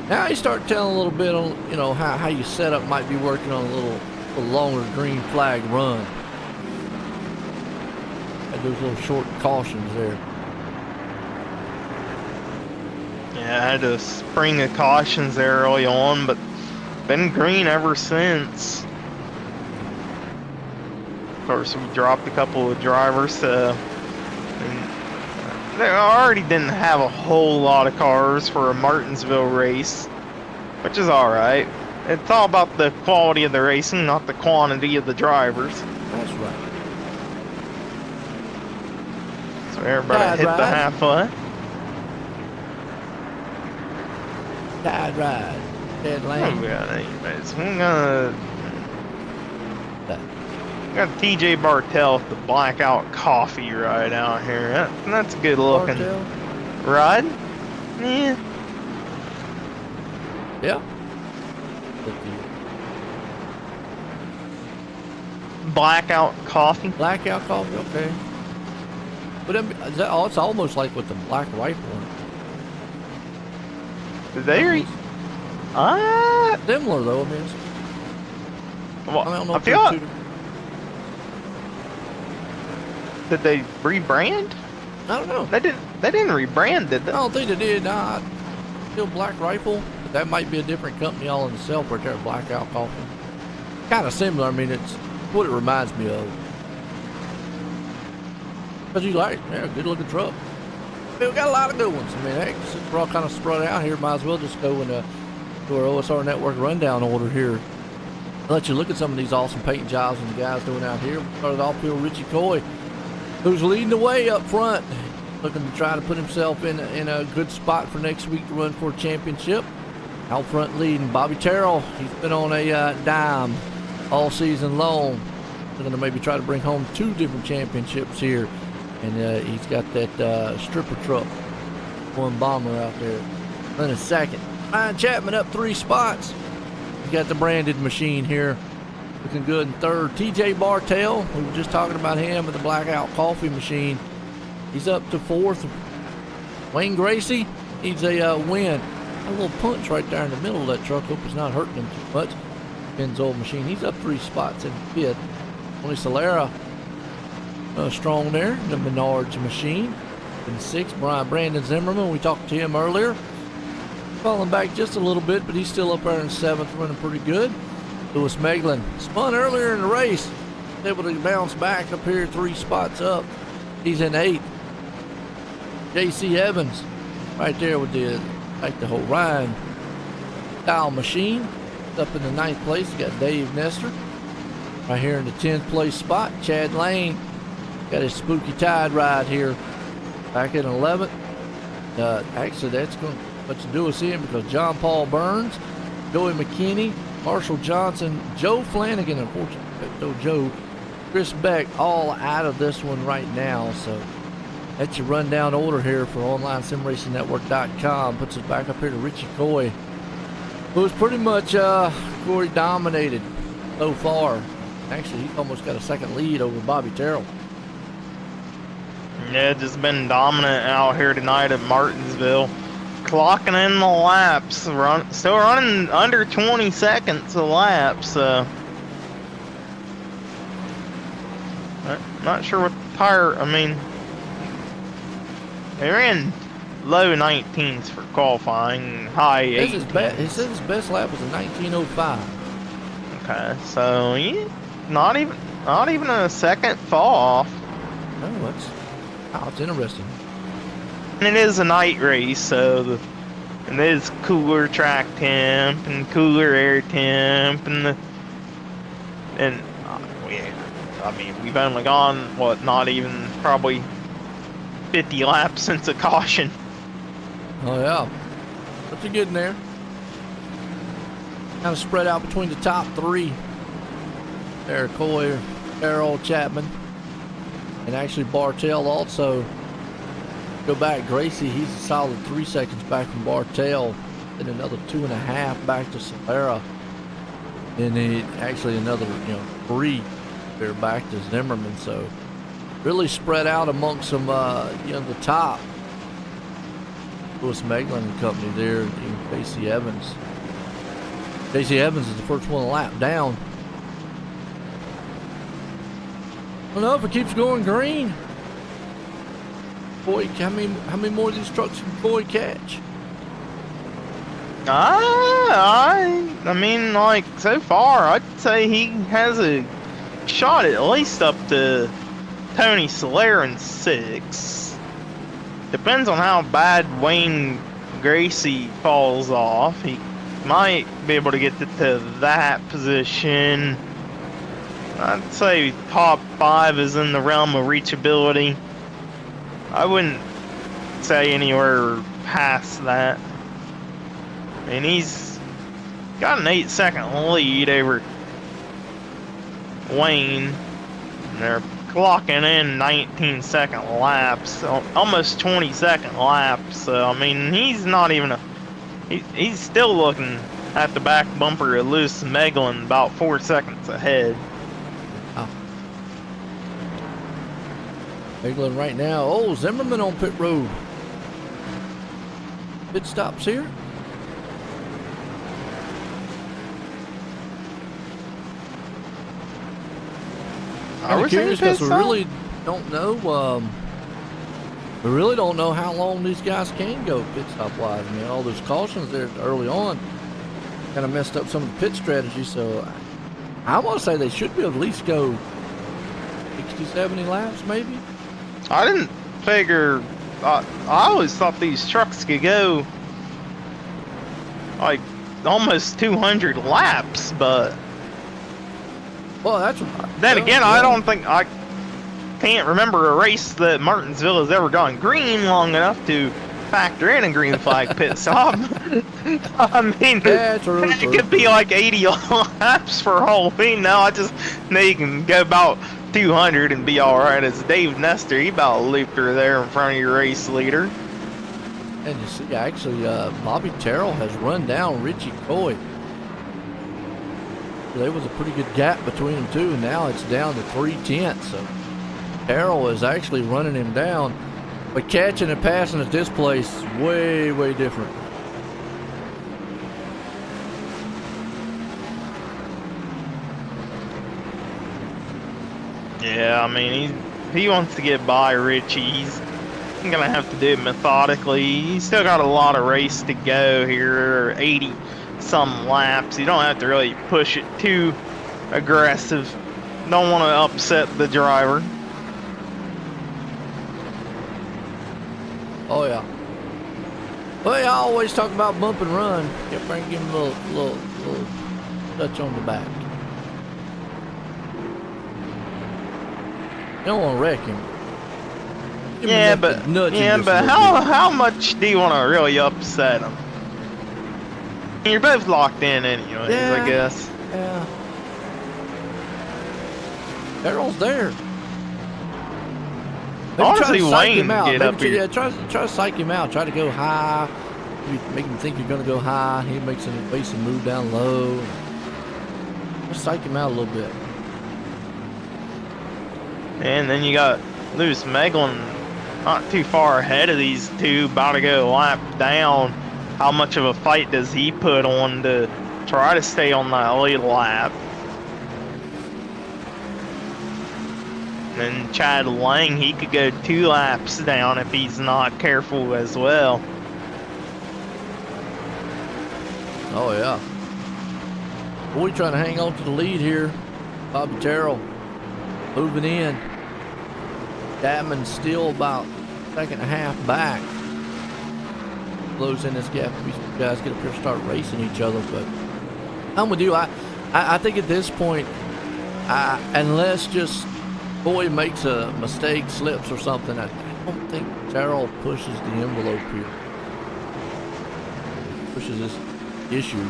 Now you start telling a little bit on, you know, how you set up might be working on a little longer green flag run. Had those little short cautions there. Yeah, I had a spring of cautions there early on, but been green ever since. Of course, we dropped a couple of drivers, so they already didn't have a whole lot of cars for a Martinsville race, which is alright. It's all about the quality of the racing, not the quantity of the drivers. That's right. So everybody hit the halfway. Tide ride. Dead We lane. got anyways. We got TJ Bartell with the blackout coffee ride out here. That's a good looking Bartell. ride. Yeah. Yeah. Blackout coffee. Blackout coffee, okay. But it's almost like with the Black Rifle one. They Similar though, I mean. well, I don't know I if feel they're like, two did they rebrand? I don't know. They didn't rebrand, did they? I don't think they did. Nah, still Black Rifle, but that might be a different company all in itself right there, Blackout Coffee. Kind of similar. I mean, it's what it reminds me of. Because you like, yeah, good looking truck. I mean, we got a lot of good ones. I mean, heck, since we're all kind of spread out here, might as well just go and do our OSR Network rundown order here. I'll let you look at some of these awesome paint jobs and the guys doing out here. We started off with Richie Coy, who's leading the way up front, looking to try to put himself in a good spot for next week to run for a championship. Out front leading Bobby Terrell. He's been on a dime all season long. They're going to maybe try to bring home 2 different championships here. And he's got that stripper truck, one bomber out there. Then a second. Ryan Chapman up 3 spots. You got the branded machine here. Looking good in third. TJ Bartell, we were just talking about him with the Blackout Coffee machine. He's up to 4th. Wayne Gracie needs a win. A little punch right there in the middle of that truck. Hope it's not hurting him too much. Ben's old machine. He's up 3 spots in 5th. Tony Solera strong there. The Menards machine. In 6th, Brandon Zimmerman. We talked to him earlier. Falling back just a little bit, but he's still up there in 7th, running pretty good. Lewis Meglin spun earlier in the race. Able to bounce back up here 3 spots up. He's in 8th. J.C. Evans right there with the whole Ryan style machine. Up in the 9th place, you got Dave Nestor. Right here in the 10th place spot, Chad Lane. Got his Spooky Tide ride here. Back in 11th. Actually, that's going to much to do with him because John Paul Burns, Joey McKinney, Marshall Johnson, Joe Flanagan, unfortunately, no Joe, Chris Beck, all out of this one right now. So that's your rundown order here for OnlineSimRacingNetwork.com. Puts us back up here to Richie Coy, who's pretty much Corey dominated so far. Actually, he almost got a second lead over Bobby Terrell. Yeah, just been dominant out here tonight at Martinsville. Clocking in the laps, still running under 20 seconds a lap, so not sure what the tire, I mean, they ran low 19s for qualifying, high 18s. He said his best lap was a 19:05. Okay, so yeah, not even a second fall off. Oh, it's interesting. And it is a night race, so it is cooler track temp and cooler air temp, I mean, we've only gone not even probably 50 laps since a caution. Oh yeah, but you're getting there. Kind of spread out between the top 3. There, Coy, Errol, Chapman, and actually Bartell also. Go back, Gracie, he's a solid 3 seconds back from Bartell, and another 2.5 back to Solera, and actually another 3 there back to Zimmerman. So really spread out amongst some the top. Lewis Meglin and company there, and J.C. Evans. J.C. Evans is the first one to lap down. I don't know if it keeps going green. Boy, how many more of these trucks can Coy catch? I mean, like, so far, I'd say he has a shot at least up to Tony Solera in 6. Depends on how bad Wayne Gracie falls off. He might be able to get to that position. I'd say top 5 is in the realm of reachability. I wouldn't say anywhere past that. I mean, he's got an 8-second lead over Wayne. And they're clocking in 19-second laps, almost 20-second laps. So, I mean, he's not even he's still looking at the back bumper of Lewis Meglin about 4 seconds ahead. Oh. England right now. Oh, Zimmerman on pit road. Pit stops here. I'm curious because we really don't know. We really don't know how long these guys can go pit stop wise. I mean, all those cautions there early on kind of messed up some of the pit strategy. So I want to say they should be able to at least go 60, 70 laps, maybe. I didn't figure. I always thought these trucks could go like almost 200 laps, but well, that's. Then again, I don't think I can't remember a race that Martinsville has ever gone green long enough to factor in a green flag pit stop. I mean, yeah, true, it could be like 80 laps for Halloween. Now I just know you can go about 200 and be all right. As Dave Nestor, he about looped her there in front of your race leader. And you see, actually, Bobby Terrell has run down Richie Coy. There was a pretty good gap between them two, and now it's down to 3/10. So Terrell is actually running him down, but catching and passing at this place way, way different. Yeah, I mean, he wants to get by Richie. He's gonna have to do it methodically. He's still got a lot of race to go here, 80 some laps. You don't have to really push it too aggressive. Don't want to upset the driver. Oh yeah. Well, I always talk about bump and run. Give him a little touch on the back. You don't want to wreck him. Yeah, but how much do you want to really upset him? You're both locked in anyways, I guess. Yeah. Terrell's there. Honestly, Wayne get up here. Yeah, try to psych him out. Try to go high. Make him think you're going to go high. He makes him move down low. Just psych him out a little bit. And then you got Lewis Meglin not too far ahead of these two, about to go lap down. How much of a fight does he put on to try to stay on that lead lap? And Chad Lang, he could go 2 laps down if he's not careful as well. Oh yeah. Boy, trying to hang on to the lead here. Bobby Terrell moving in. Chapman still about second and a half back. Closing this gap. These guys get up here and start racing each other. But I'm with you. I think at this point, unless just Boy makes a mistake, slips or something, I don't think Terrell pushes the envelope here. Pushes this issue.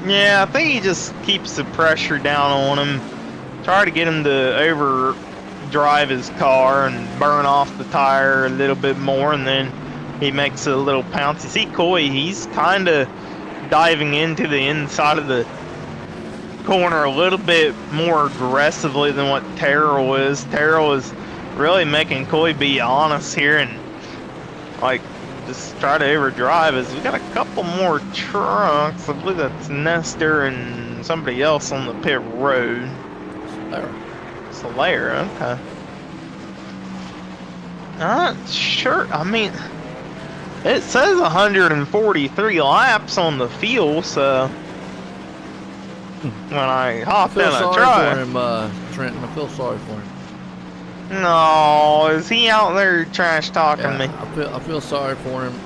Yeah, I think he just keeps the pressure down on him. Try to get him to overdrive his car and burn off the tire a little bit more, and then he makes a little pounce. You see Coy, he's kind of diving into the inside of the corner a little bit more aggressively than what Terrell is. Terrell is really making Coy be honest here and like just try to overdrive. As we got a couple more trucks. I believe that's Nestor and somebody else on the pit road. Solaire, okay. Not sure. I mean, it says 143 laps on the field, so when I hopped in a truck. I feel sorry for him, Trenton. I feel sorry for him. No, is he out there trash talking me? I feel sorry for him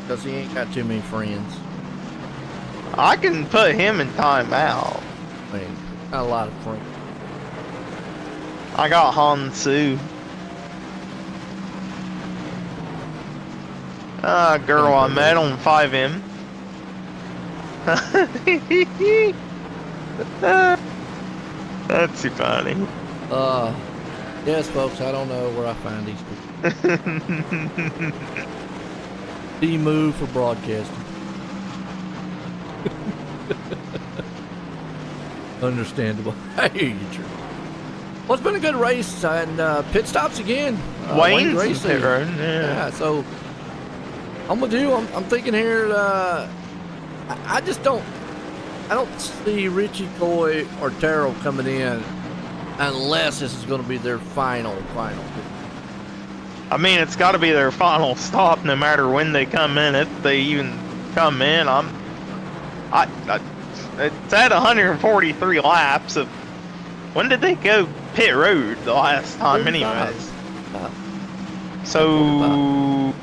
because he ain't got too many friends. I can put him in timeout. I mean, not a lot of friends. I got Hansu. Girl I met on 5M. That's too funny. Yes, folks, I don't know where I find these people. D-move for broadcasting. Understandable. I hear you, Drew. Well, it's been a good race, and pit stops again. Wayne's Racing. pit road, Yeah, so I'm gonna do. I'm thinking here. I just don't. I don't see Richie Coy or Terrell coming in unless this is going to be their final. I mean, it's got to be their final stop, no matter when they come in. If they even come in, it's at 143 laps. Of when did they go pit road the last time, anyways? So,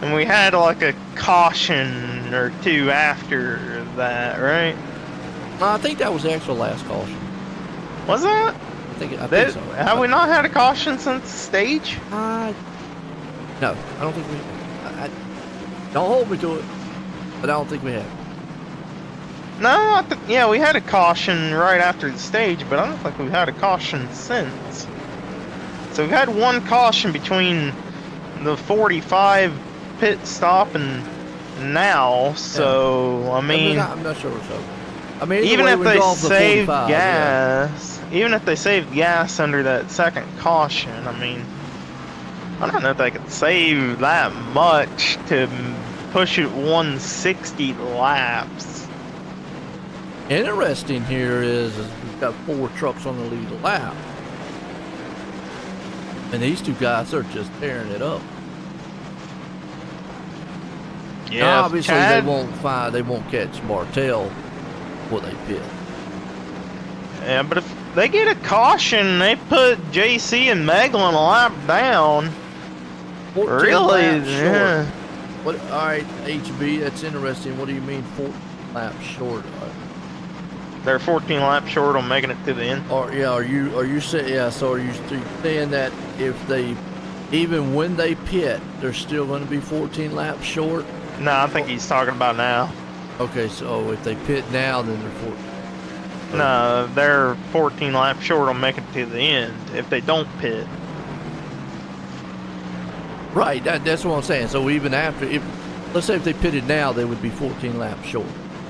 and we had like a caution or two after that, right? No, I think that was the actual last caution. Was that? I think so. Have we not had a caution since the stage? No, I don't think we. Don't hold me to it, but I don't think we have. No, yeah, we had a caution right after the stage, but I don't think we've had a caution since. So we've had one caution between the 45 pit stop and now. So yeah. I mean, I'm not sure what's up. I mean, even if they saved gas, even if they saved gas under that second caution, I mean, I don't know if they could save that much to push it 160 laps. Interesting here is we've got 4 trucks on the lead lap, and these 2 guys are just tearing it up. Yeah, now, obviously they won't catch Martell before they pit. Yeah, but if they get a caution, they put JC and Meglin a lap down. Really? Yeah. What? All right, HB, that's interesting. What do you mean 14 laps short? They're 14 laps short on making it to the end. Or yeah, are you saying So are you saying that if they, even when they pit, they're still going to be 14 laps short? No, I think he's talking about now. Okay, so if they pit now, then they're 14. No, they're 14 laps short on making it to the end if they don't pit. Right, that's what I'm saying. So even after, let's say if they pitted now, they would be 14 laps short.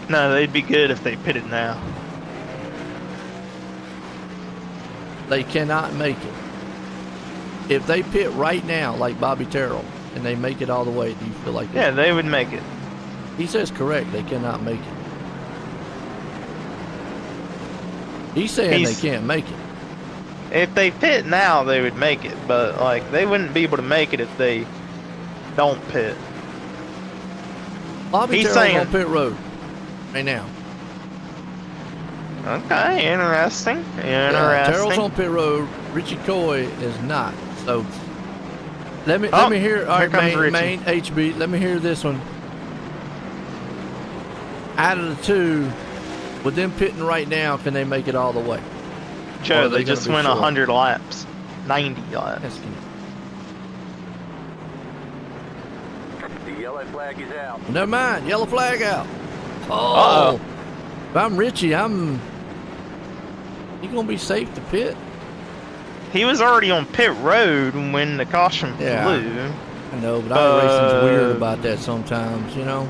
No, they'd be good if they pitted now. They cannot make it. If they pit right now, like Bobby Terrell, and they make it all the way, do you feel like that? Yeah, they would make it. He says correct, they cannot make it. He's saying they can't make it. If they pit now, they would make it, but like they wouldn't be able to make it if they don't pit. Bobby Terrell's on pit road right now. Okay, interesting. Terrell's on pit road. Richie Coy is not. So let me hear. All right, main HB. Let me hear this one. Out of the 2, with them pitting right now, can they make it all the way? Joe, they just went 100 laps, 90 laps. The yellow flag is out. Never mind, yellow flag out. Oh, if I'm Richie, you gonna be safe to pit? He was already on pit road when the caution flew. I know, but iRacing's weird about that sometimes, you know.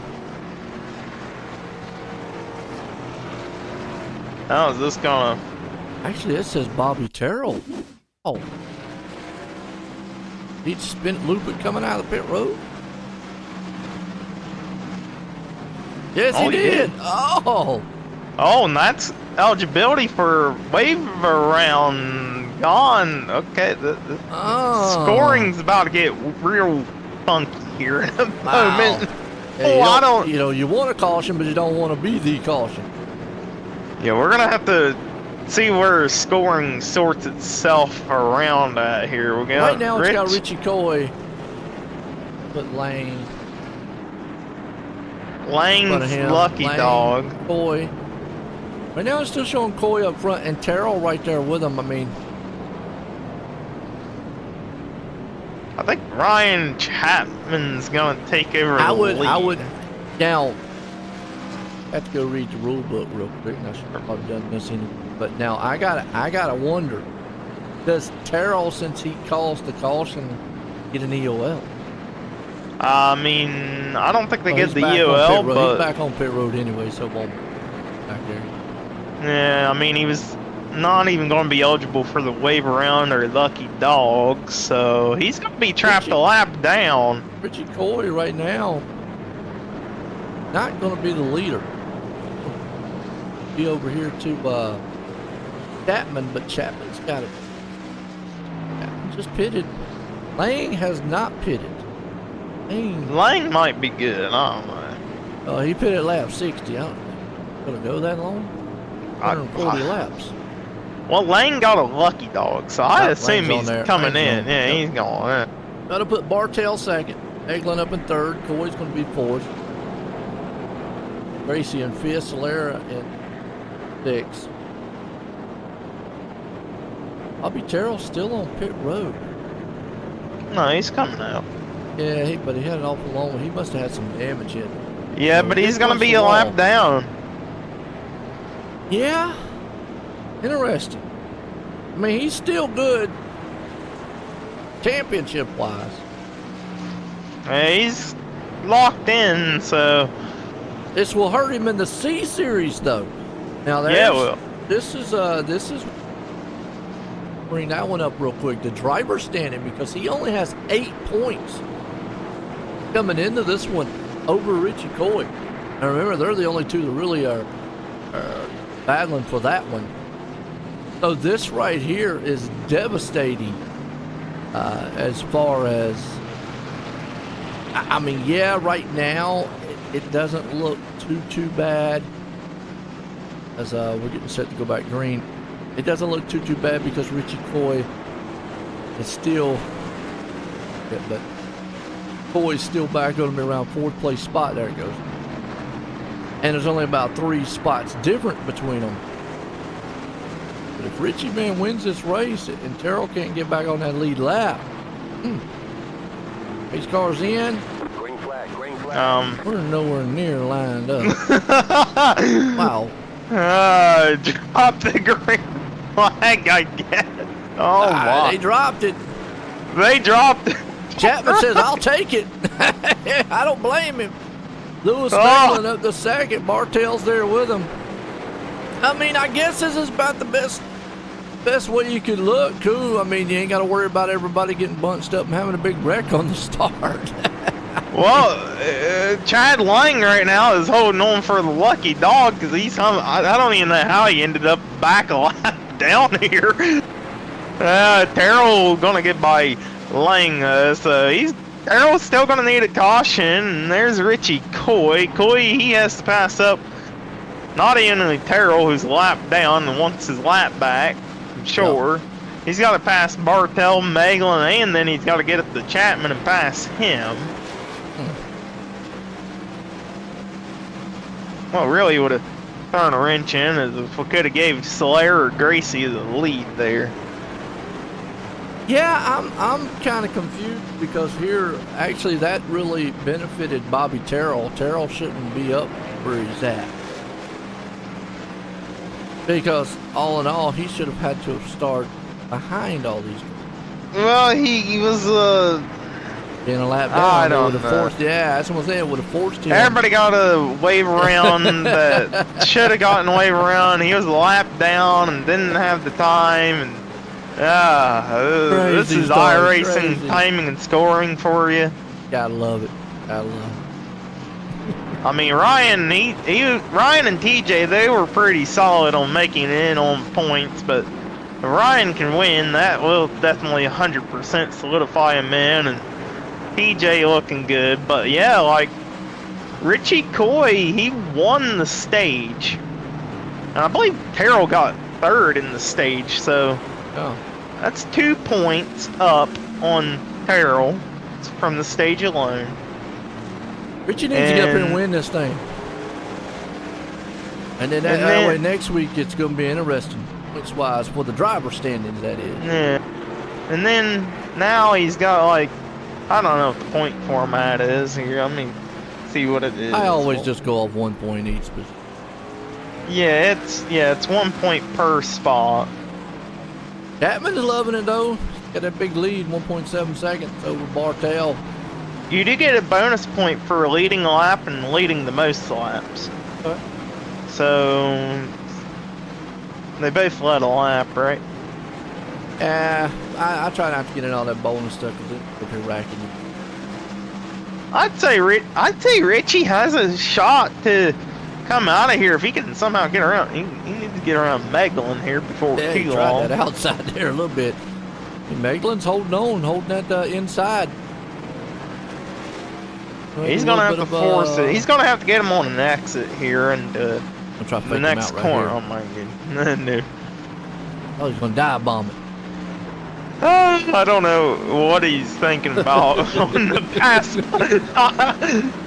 How is this gonna? Actually, it says Bobby Terrell. Oh, he'd loop it coming out of the pit road. Yes, he did. Oh, and that's eligibility for waiver round gone. Okay, the scoring's about to get real funky here in a moment. Yeah, I don't. You know, you want a caution, but you don't want to be the caution. Yeah, we're gonna have to see where scoring sorts itself around at here. Right now, it's got Richie Coy, but Lane's lucky dog. Coy. Right now, it's still showing Coy up front and Terrell right there with him. I mean, I think Ryan Chapman's gonna take over. I would now. I have to go read the rule book real quick. I should have probably done this anyway. But now I gotta wonder, does Terrell, since he calls the caution, get an EOL? I mean, I don't think they get the EOL, but he's back on pit road anyway, so it won't be back there. Yeah, I mean, he was not even going to be eligible for the wave around or lucky dog, so he's going to be trapped a lap down. Richie Coy right now, not going to be the leader. Be over here to Chapman, but Chapman's got it. Chapman just pitted. Lang has not pitted. Lang might be good. I don't know. He pitted lap 60. I don't know. Gonna go that long? 140 laps. Well, Lang got a lucky dog, so I assume he's coming in. Yeah, he's going. Got to put Bartel second. Eglin up in third. Coy's going to be fourth. Gracie in fifth. Solera in sixth. Bobby Terrell still on pit road. No, he's coming out. Yeah, but he had an awful long. He must have had some damage in it. Yeah, but he's going to be a lap down. Yeah. Interesting. I mean, he's still good championship-wise. Yeah, he's locked in, so... This will hurt him in the C Series, though. Now, yeah, well. This is bring that one up real quick. The driver standing, because he only has 8 points coming into this one over Richie Coy. And remember, they're the only two that really are battling for that one. So this right here is devastating as far as, I mean, yeah, right now it doesn't look too bad as we're getting set to go back green. It doesn't look too bad because Richie Coy is still, yeah, but Coy's still back on me around fourth place spot. There it goes. And there's only about 3 spots different between them. But if Richie Man wins this race and Terrell can't get back on that lead lap, these cars in. Green flag, green flag. We're nowhere near lined up. Wow. Drop the green flag, I guess. Oh, wow. They dropped it. They dropped it. Chapman says, I'll take it. I don't blame him. Lewis Stanley up the second. Bartel's there with him. I mean, I guess this is about the best way you could look. Cool. I mean, you ain't got to worry about everybody getting bunched up and having a big wreck on the start. Well, Chad Lang right now is holding on for the lucky dog because I don't even know how he ended up back a lap down here. Terrell gonna get by Lang, so Terrell's still gonna need a caution. And there's Richie Coy. He has to pass up not even Terrell, who's a lap down and wants his lap back. I'm sure. Yep. He's got to pass Bartel, Meglin, and then he's got to get up to Chapman and pass him. Well, really would have thrown a wrench in as if we could have gave Slayer or Gracie the lead there. Yeah, I'm kind of confused because here, actually, that really benefited Bobby Terrell. Terrell shouldn't be up where he's at. Because, all in all, he should have had to have started behind all these guys. Well, he was, being a lap down. I don't know. Forced, yeah, that's what I'm saying. It would have forced him. Everybody got a wave around that should have gotten a wave around. He was a lap down and didn't have the time. And this is iRacing timing and scoring for you. Gotta love it. Gotta love it. I mean, Ryan and TJ, they were pretty solid on making it in on points, but if Ryan can win, that will definitely 100% solidify him in, and TJ looking good. But yeah, like Richie Coy, he won the stage, and I believe Terrell got third in the stage, so that's 2 points up on Terrell from the stage alone. Richie needs to get up here and win this thing. And then that way next week it's going to be interesting, points-wise, for the driver standings, that is. Yeah. And then now he's got, like, I don't know what the point format is here. Let me see what it is. I always just go off 1 point each. But... Yeah, it's 1 point per spot. Chapman is loving it, though. Got that big lead, 1.7 seconds over Bartel. You do get a bonus point for leading a lap and leading the most laps. Okay. So They both led a lap, right? Yeah, I try not to get in all that bowling stuff because it can rack you. I'd say Richie has a shot to come out of here if he can somehow get around. He needs to get around Meglin here before Yeah, he too tried long. that outside there a little bit. Meglin's holding on, holding that inside. He's gonna have to force it. He's gonna have to get him on an exit here and I'll try to fake the him next out right corner. here. Oh my goodness! No. Oh, he's gonna dive bomb it. I don't know what he's thinking about on the pass.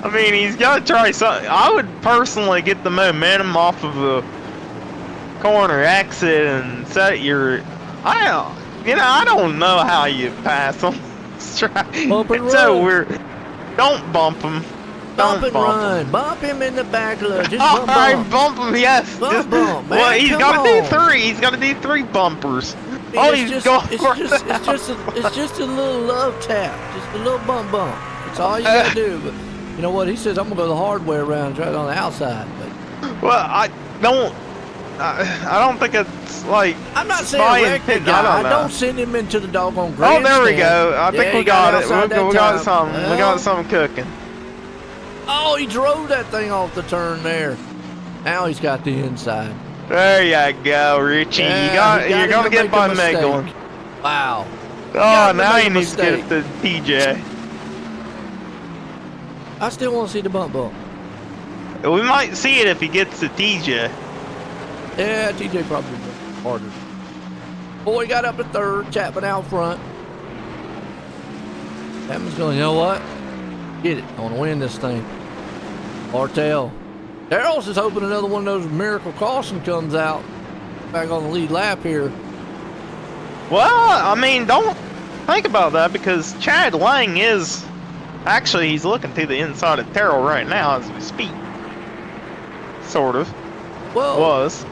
I mean, he's got to try something. I would personally get the momentum off of a corner exit and set your. I don't know how you pass on this track. Bump and It's so run. weird. Don't bump him. Bump Don't and bump run. him. Bump him in the back of just All bump, right, bump. bump him. Yes. Bump, Just, bump, man, well, he's come got to do on. 3. He's got to do 3 bumpers. I mean, Oh, it's he's just, going it's for just a little love tap, just a little bump. That's all you gotta do. But you know what? He says I'm gonna go the hard way around, right on the outside. But Well, I don't think it's like. I'm not saying my wreck the intent. guy. know. Don't send him into the doggone Oh, grandstand. there we go. I think Yeah, we he got it. outside that We got time. something. We Well, got something cooking. Oh, he drove that thing off the turn there. Now he's got the inside. There you go, Richie. Yeah, You're gonna him get make by a mistake. Megalyn. Wow. Oh, got him to now make he a needs to get mistake. it to TJ. I still want to see the bump. We might see it if he gets to TJ. Yeah, TJ probably harder. Boy got up to third, Chapman out front. Chapman's going, you know what? Get it. I want to win this thing. Bartel. Daryl's just hoping another one of those miracle caution comes out. Back on the lead lap here. Well, I mean, don't think about that because Chad Lang is actually he's looking to the inside of Terrell right now as we speak. Sort of. Well, Was.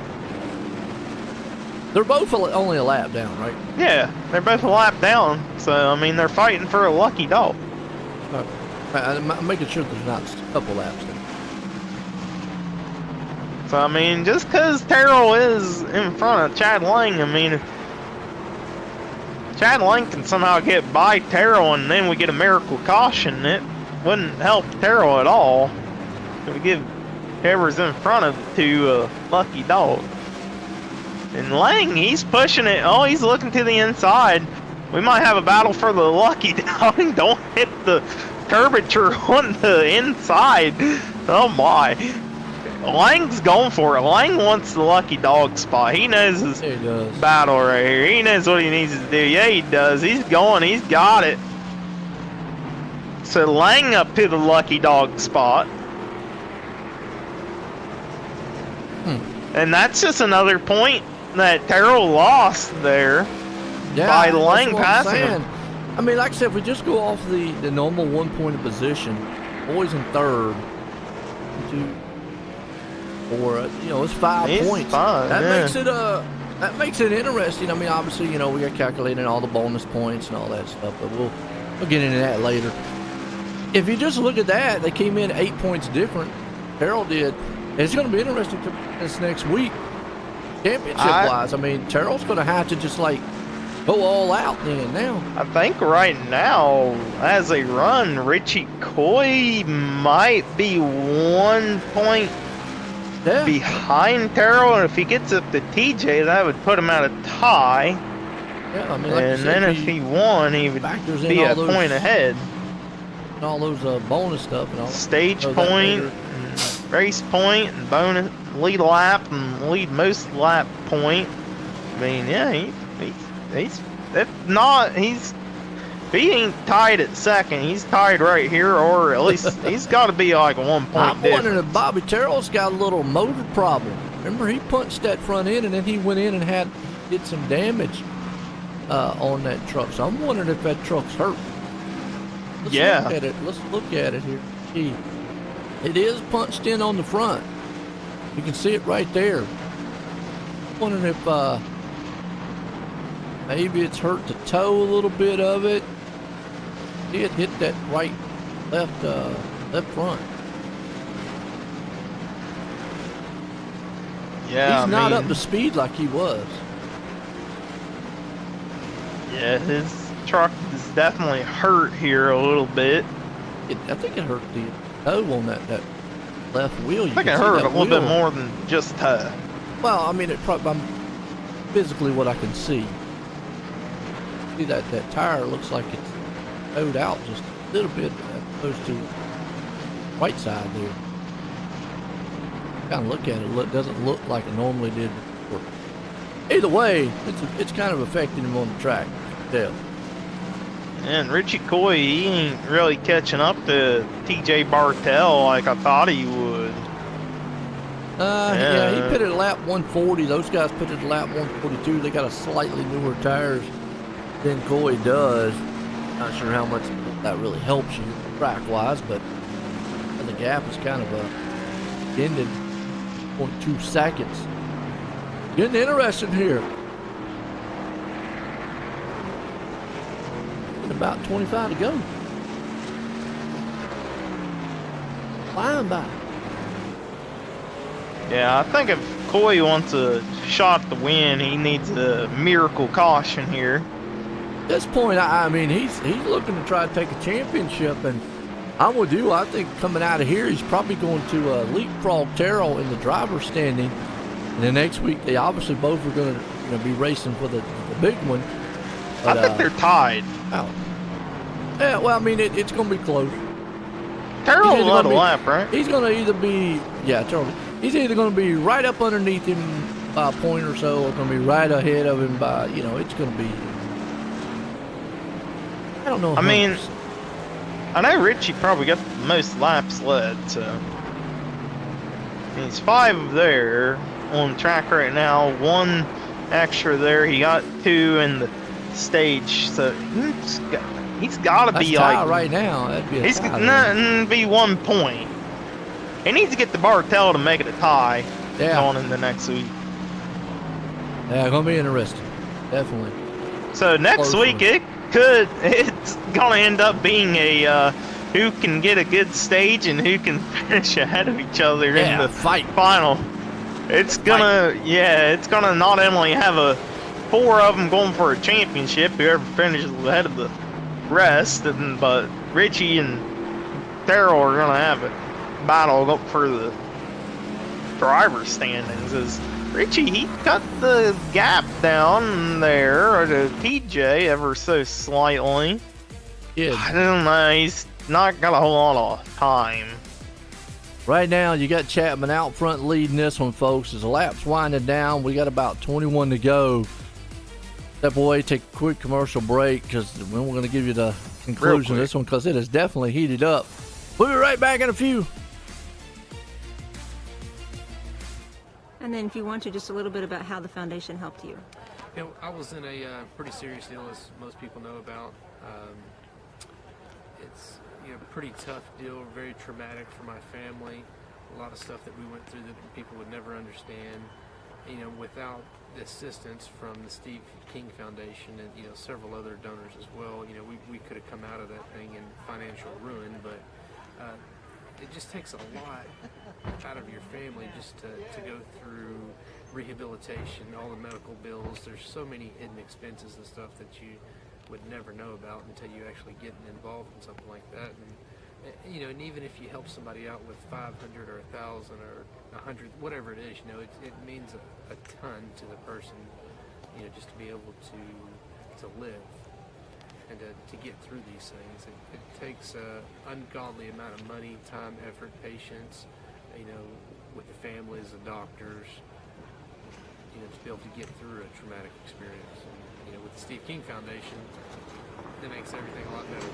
they're both only a lap down, right? Yeah, they're both a lap down. So I mean, they're fighting for a lucky dog. I'm making sure there's not a couple laps there. So I mean, just because Terrell is in front of Chad Lang, I mean, if Chad Lang can somehow get by Terrell and then we get a miracle caution, it wouldn't help Terrell at all. It would give whoever's in front of the two lucky dog. And Lang, he's pushing it. Oh, he's looking to the inside. We might have a battle for the lucky dog. Don't hit the curvature on the inside. Oh my. Lang's going for it. Lang wants the lucky dog spot. He knows his There he does. battle right here. He knows what he needs to do. Yeah, he does. He's going. He's got it. So Lang up to the lucky dog spot. And that's just another point that Terrell lost there. Yeah, by that's Lang what I'm passing him. saying. I mean, like I said, if we just go off the normal 1 point of position, boys in third, 2, 4, you know, it's 5 He's points. fine, That yeah. makes it interesting. I mean, obviously, you know, we got calculating all the bonus points and all that stuff, but we'll get into that later. If you just look at that, they came in 8 points different. Terrell did. And it's going to be interesting this next week, championship-wise. I mean, Terrell's going to have to just, like, go all out then now. I think right now, as they run, Richie Coy might be 1 point Yeah. behind Terrell, and if he gets up to TJ, that would put him at a tie. Yeah, I mean, like you And said, then if he won, he would factors in be all a those- point ahead. all those bonus stuff and all Stage know that point, later. and race point, and bonus lead lap, and lead most lap point. I mean, yeah, he's if not, if he ain't tied at second, he's tied right here, or at least he's got to be like a 1 point I'm difference. wondering if Bobby Terrell's got a little motor problem. Remember, he punched that front end and then he went in and did some damage on that truck. So I'm wondering if that truck's hurt. Let's Yeah. look at it. Let's look at it here. See, it is punched in on the front. You can see it right there. I'm wondering if maybe it's hurt the toe a little bit of it. It hit that left front. Yeah, He's not up to speed like he was. Yeah, his truck is definitely hurt here a little bit. I think it hurt the toe on that left wheel. I think it hurt a little bit more than just toe. Well, I mean, it probably physically what I can see. See that tire looks like it's towed out just a little bit as opposed to right side there. Kind of look at it, it doesn't look like it normally did before. Either way, it's kind of affecting him on the track. Yeah. And Richie Coy, he ain't really catching up to TJ Bartell like I thought he would. Yeah, he put it at lap 140. Those guys put it at lap 142. They got a slightly newer tires than Coy does. Not sure how much that really helps you track-wise, but the gap is kind of ended 0.2 seconds. Getting interesting here. About 25 to go. Flying by. Yeah, I think if Coy wants a shot to win, he needs a miracle caution here. At this point, I mean, he's looking to try to take a championship, and I'm with you. I think coming out of here, he's probably going to leapfrog Terrell in the driver's standing. And then next week, they obviously both are going to be racing for the big one. But, I think they're tied. Oh. Yeah, well, I mean, it's going to be close. Terrell led a lap, right? He's going to either be, Terrell. He's either going to be right up underneath him by a point or so, or going to be right ahead of him by, it's going to be. I don't know. I mean, I know Richie probably got the most laps led, so. He's 5 there on the track right now, 1 extra there. He got 2 in the stage, so he's got to be like right now. That'd be he's gonna be 1 point. He needs to get the Bartell to make it a tie going in the next week. Yeah, gonna be interesting, definitely. So next week it's gonna end up being a who can get a good stage and who can finish ahead of each other in the final. It's gonna not only have 4 of them going for a championship, whoever finishes ahead of the rest, but Richie and Terrell are gonna have a battle up for the driver's standings. As Richie, he cut the gap down there to TJ ever so slightly. Yeah. I don't know, he's not got a whole lot of time. Right now, you got Chapman out front leading this one, folks. As the lap's winding down, we got about 21 to go. Step away, take a quick commercial break, because we're going to give you the conclusion of this one, because it is definitely heated up. We'll be right back in a few. And then if you want to, just a little bit about how the foundation helped you. I was in a pretty serious deal, as most people know about. It's a pretty tough deal, very traumatic for my family. A lot of stuff that we went through that people would never understand. Without the assistance from the Steve King Foundation and several other donors as well, we could have come out of that thing in financial ruin. But it just takes a lot out of your family just to go through rehabilitation, all the medical bills. There's so many hidden expenses and stuff that you would never know about until you actually get involved in something like that. And even if you help somebody out with 500 or 1,000 or 100, whatever it is, it means a ton to the person, just to be able to live and to get through these things. It takes an ungodly amount of money, time, effort, patience, with the families, the doctors, to be able to get through a traumatic experience. And, with the Steve King Foundation, it makes everything a lot better.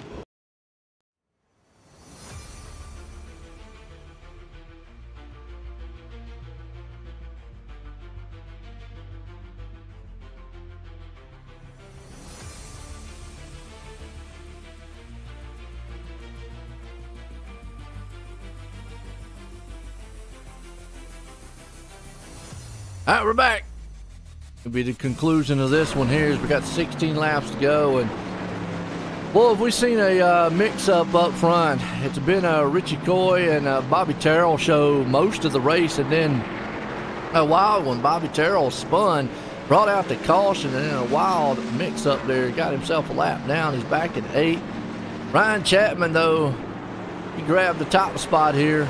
All right, we're back. It'll be the conclusion of this one here. Is we got 16 laps to go, and well, have we seen a mix-up up front? It's been Richie Coy and Bobby Terrell show most of the race, and then A wild one. Bobby Terrell spun, brought out the caution, and in a wild mix-up there, got himself a lap down. He's back at 8. Ryan Chapman, though, he grabbed the top spot here.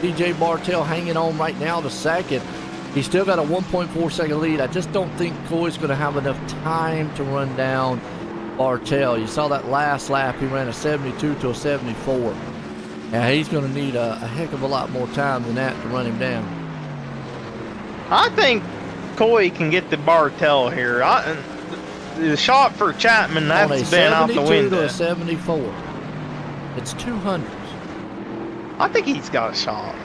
TJ Bartell hanging on right now to second. He's still got a 1.4 second lead. I just don't think Coy's going to have enough time to run down Bartell. You saw that last lap. He ran a 72 to a 74. Yeah, he's going to need a heck of a lot more time than that to run him down. I think Coy can get the Bartell here. The shot for Chapman, that's been out the window. To a 74. It's 200s. I think he's got a shot.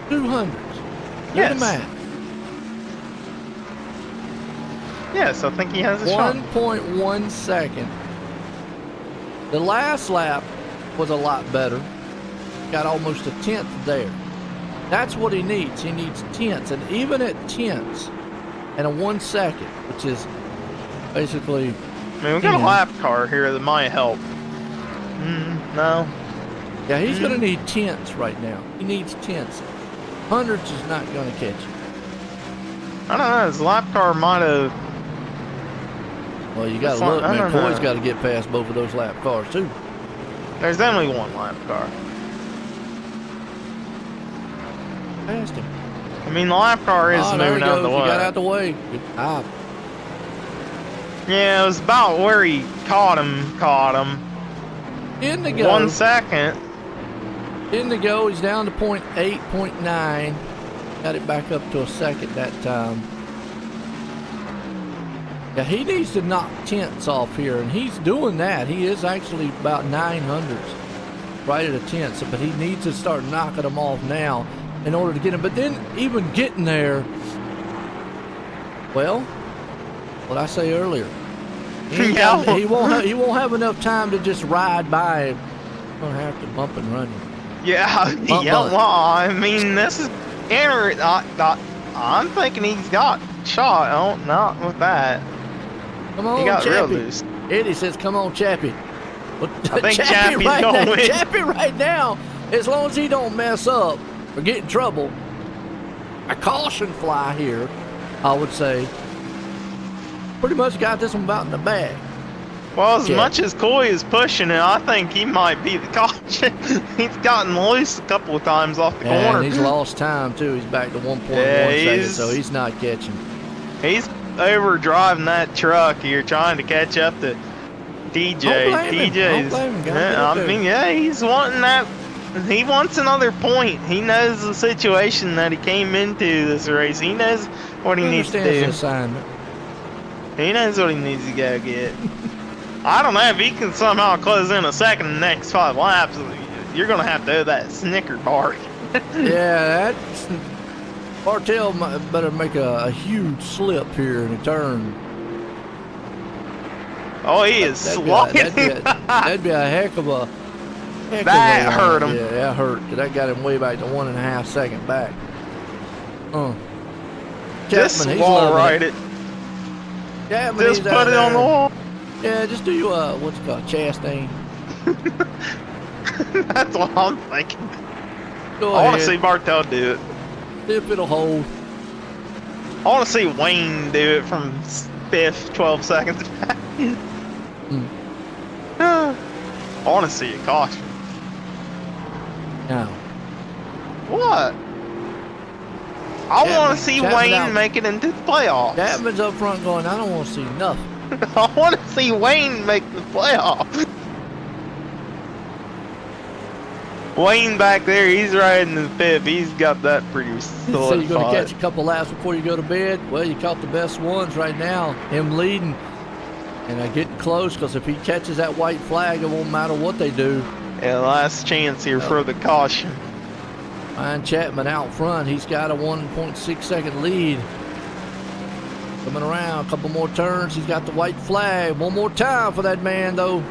200s. Yes. Look at that. Yes, I think he has a shot. 1.1 second. The last lap was a lot better. Got almost a tenth there. That's what he needs. He needs tenths. And even at tenths and a 1 second, which is basically... I mean, we got a lap car here that might help. No. Yeah, he's going to need tenths right now. He needs tenths. Hundreds is not going to catch him. I don't know. His lap car might have... Well, you got to look, man. Coy's got to get past both of those lap cars, too. There's only one lap car. Past him. I mean, the lap car is moving out of the way. He got out the way. Good job. Yeah, it was about where he caught him. In the go. 1 second. In the go, he's down to 0.8, 0.9. Got it back up to a second that time. Yeah, he needs to knock tenths off here, and he's doing that. He is actually about 900s, right at a tenth, but he needs to start knocking them off now in order to get him. But then even getting there, well, what I say earlier, he won't have enough time to just ride by him. He's gonna have to bump and run him. Yeah, well, I mean, this is I'm thinking he's got shot. Oh, not with that. Come on, he got Chappie. real loose. Eddie says, "Come on, Chappie." Well, I think Chappie's gonna win. Chappie right now, as long as he don't mess up or get in trouble, a caution fly here, I would say. Pretty much got this one about in the bag. Well, as much as Coy is pushing it, I think he might be the caution. He's gotten loose a couple of times off the corner. And he's lost time, too. He's back to 1.1 seconds, so he's not catching. He's over driving that truck here, trying to catch up to DJ. TJ's. I mean, yeah, he's wanting that. He wants another point. He knows the situation that he came into this race. He knows what he needs to do. The assignment. He knows what he needs to go get. I don't know if he can somehow close in a second in the next 5 laps. You're gonna have to have that Snicker bar. Yeah, Bartell better make a huge slip here in a turn. Oh, he is sliding. That'd be a heck of a. That hurt him. Yeah, that hurt. That got him way back to 1.5 seconds back. Just Chapman, wall ride it. Chapman, just put it on the wall. Yeah, just do you what's it called, Chastain. That's what I'm thinking. Go I ahead. want to see Bartell do it. See if it'll hold. I want to see Wayne do it from 5th, 12 seconds back. I want to see a caution. No. What? I want to see Wayne make it into the playoffs. Chapman's up front going, I don't want to see nothing. I want to see Wayne make the playoffs. Wayne back there, he's riding the 5th. He's got that pretty solidified. So you're going to catch a couple laps before you go to bed? Well, you caught the best ones right now. Him leading and getting close, because if he catches that white flag, it won't matter what they do. Yeah, last chance here for the caution. Ryan Chapman out front. He's got a 1.6 second lead. Coming around, a couple more turns. He's got the white flag. One more time for that man, though.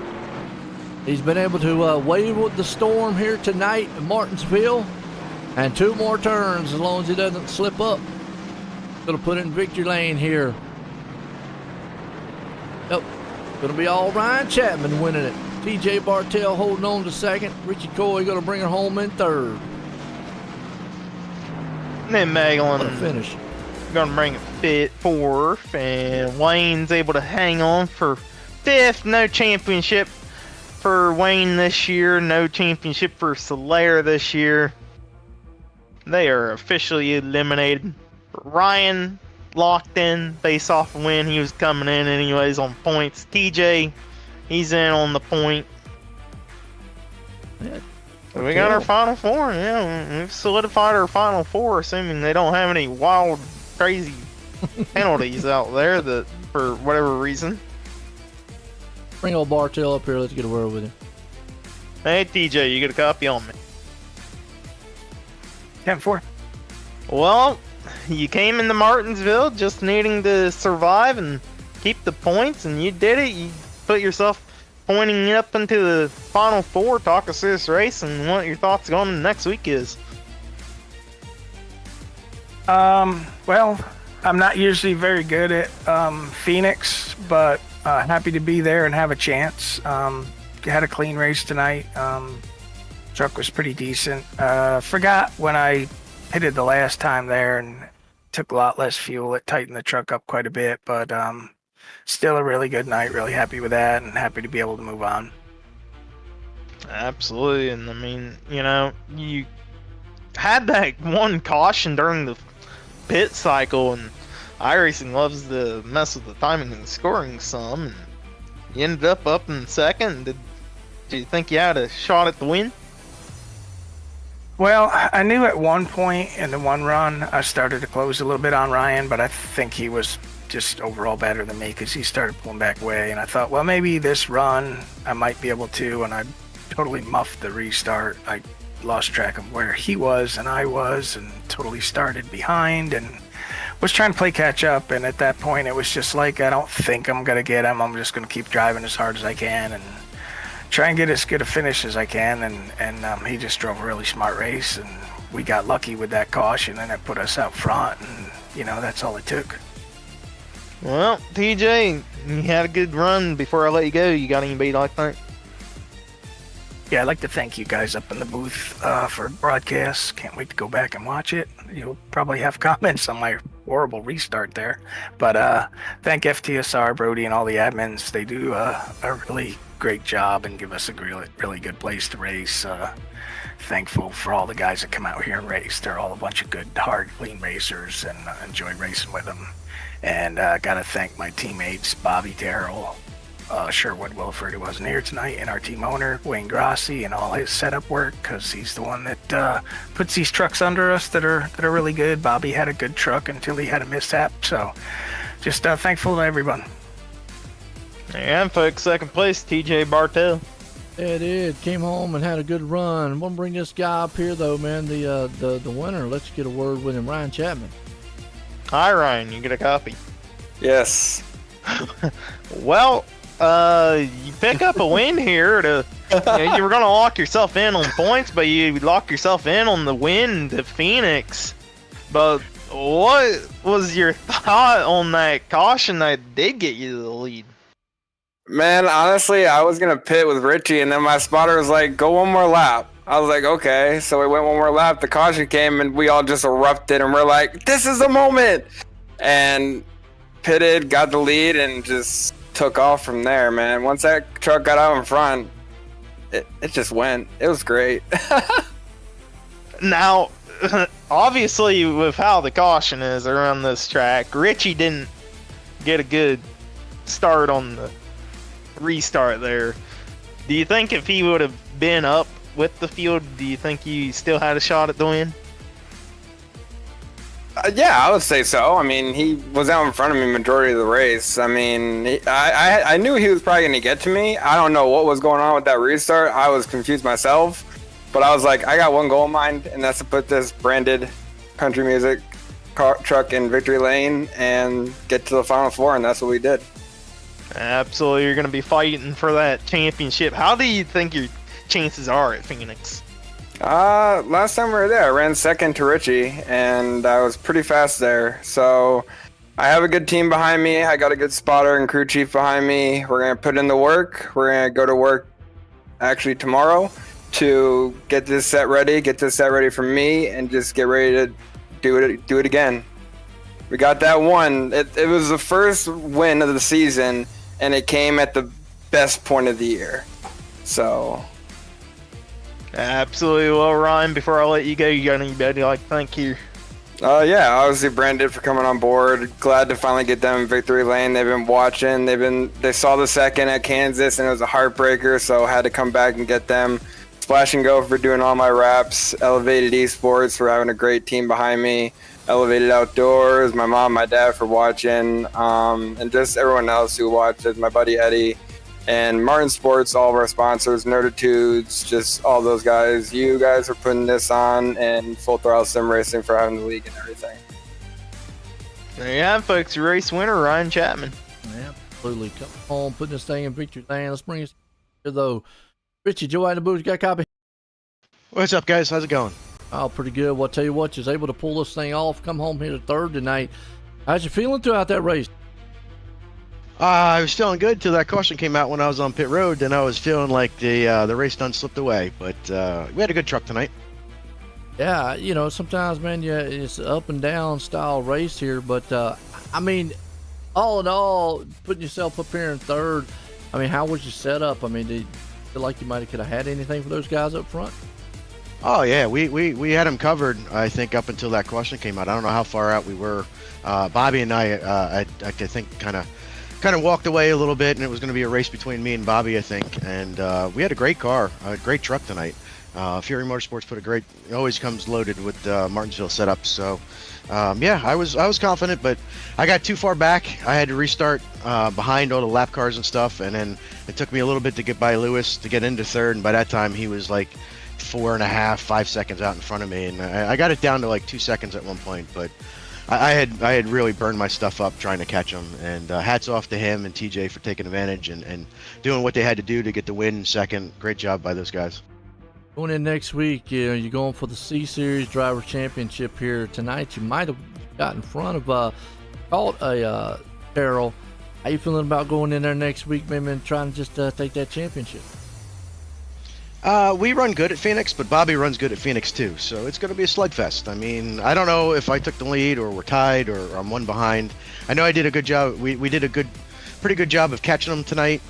He's been able to wave with the storm here tonight in Martinsville. And 2 more turns as long as he doesn't slip up. Going to put it in victory lane here. Yep. Going to be all Ryan Chapman winning it. TJ Bartell holding on to second. Richie Coy going to bring her home in 3rd. And then Maglin. What a finish. gonna bring it fourth, and Wayne's able to hang on for fifth. No championship for Wayne this year. No championship for Solaire this year. They are officially eliminated. Ryan locked in based off of when he was coming in anyways on points. TJ, he's in on the point. Yeah. So we got our final four. Yeah, we've solidified our final four, assuming they don't have any wild, crazy penalties out there that, for whatever reason. Bring old Bartel up here. Let's get a word with him. Hey TJ, you get a copy on me? 10-4. Well, you came into Martinsville just needing to survive and keep the points, and you did it. You put yourself pointing up into the final four. Talk us through this race and what your thoughts going into next week is. Well, I'm not usually very good at Phoenix, but happy to be there and have a chance. Had a clean race tonight. Truck was pretty decent. Forgot when I pitted the last time there and took a lot less fuel. It tightened the truck up quite a bit, but still a really good night. Really happy with that and happy to be able to move on. Absolutely, and I mean, you know, you had that one caution during the pit cycle, and iRacing loves to mess with the timing and scoring some, and you ended up in second. Do you think you had a shot at the win? Well, I knew at one point in the one run I started to close a little bit on Ryan, but I think he was just overall better than me because he started pulling back away, and I thought, well, maybe this run I might be able to, and I totally muffed the restart. I lost track of where he was and I was, and totally started behind and was trying to play catch up, and at that point it was just like, I don't think I'm gonna get him. I'm just gonna keep driving as hard as I can and try and get as good a finish as I can, and he just drove a really smart race, and we got lucky with that caution, and it put us out front, and you know, that's all it took. Well, TJ, you had a good run. Before I let you go, you got anybody like that? Yeah, I'd like to thank you guys up in the booth for broadcasts. Can't wait to go back and watch it. You'll probably have comments on my horrible restart there. But thank FTSR, Brody, and all the admins. They do a really great job and give us a really good place to race. Thankful for all the guys that come out here and race. They're all a bunch of good, hard, clean racers, and enjoy racing with them. And gotta thank my teammates, Bobby Terrell, Sherwood Wilford, who wasn't here tonight, and our team owner, Wayne Grassi, and all his setup work, because he's the one that puts these trucks under us that are really good. Bobby had a good truck until he had a mishap, so just thankful to everyone. And folks, second place, TJ Bartel. Yeah, it did. Came home and had a good run. I'm gonna bring this guy up here though, man. The winner. Let's get a word with him, Ryan Chapman. Hi Ryan, you get a copy? Yes. Well, you pick up a win here. You were gonna lock yourself in on points, but you locked yourself in on the win to Phoenix. But what was your thought on that caution that did get you the lead? Man, honestly, I was going to pit with Richie, and then my spotter was like, go one more lap. I was like, okay. So we went one more lap. The caution came, and we all just erupted, and we're like, this is the moment. And pitted, got the lead, and just took off from there, man. Once that truck got out in front, it just went. It was great. Now, obviously, with how the caution is around this track, Richie didn't get a good start on the restart there. Do you think if he would have been up with the field, do you think he still had a shot at the win? Yeah, I would say so. I mean, he was out in front of me majority of the race. I mean, I knew he was probably going to get to me. I don't know what was going on with that restart. I was confused myself. But I was like, I got one goal in mind, and that's to put this branded country music truck in victory lane and get to the final four, and that's what we did. Absolutely. You're going to be fighting for that championship. How do you think your chances are at Phoenix? Last time we were there, I ran second to Richie, and I was pretty fast there. So I have a good team behind me. I got a good spotter and crew chief behind me. We're going to put in the work. We're going to go to work actually tomorrow to get this set ready for me, and just get ready to do it again. We got that one. It was the first win of the season, and it came at the best point of the year. So. Absolutely. Well, Ryan, before I let you go, you got anybody like thank you? Yeah, obviously Brandon for coming on board. Glad to finally get them in victory lane. They've been watching. They saw the second at Kansas, and it was a heartbreaker, so had to come back and get them. Splash and Go for doing all my wraps. Elevated Esports for having a great team behind me. Elevated Outdoors, my mom, my dad for watching, and just everyone else who watches, my buddy Eddie, and Martin Sports, all of our sponsors, Nerditudes, just all those guys. You guys are putting this on, and Full Throttle Sim Racing for having the league and everything. There you have, folks. Race winner, Ryan Chapman. Yeah, absolutely. Come on, putting this thing in victory lane. Let's bring us here, though. Richie, Joe out in the booth, you got a copy? What's up, guys? How's it going? Oh, pretty good. Well, I'll tell you what, you was able to pull this thing off, come home here to third tonight. How's you feeling throughout that race? I was feeling good till that caution came out when I was on pit road. Then I was feeling like the race done slipped away. But we had a good truck tonight. Yeah, you know, sometimes, man, yeah, it's up and down style race here. But, I mean, all in all, putting yourself up here in third, I mean, how was your setup? I mean, did you feel like you might have had anything for those guys up front? Oh, yeah, we had them covered, I think, up until that caution came out. I don't know how far out we were. Bobby and I think, kind of walked away a little bit, and it was going to be a race between me and Bobby, I think. And we had a great car, a great truck tonight. Fury Motorsports always comes loaded with Martinsville setups. So, yeah, I was confident, but I got too far back. I had to restart behind all the lap cars and stuff, and then it took me a little bit to get by Lewis to get into third. And by that time, he was like 4.5, 5 seconds out in front of me, and I got it down to like 2 seconds at one point, but I had really burned my stuff up trying to catch him, and hats off to him and TJ for taking advantage and doing what they had to do to get the win second. Great job by those guys. Going in next week, you know, you're going for the C Series Driver Championship here tonight. You might have got in front of caught a Terrell. How you feeling about going in there next week, maybe, and trying to just take that championship? We run good at Phoenix, but Bobby runs good at Phoenix too, so it's going to be a slugfest. I mean, I don't know if I took the lead or we're tied or I'm one behind. I know I did a good job. We did a pretty good job of catching him tonight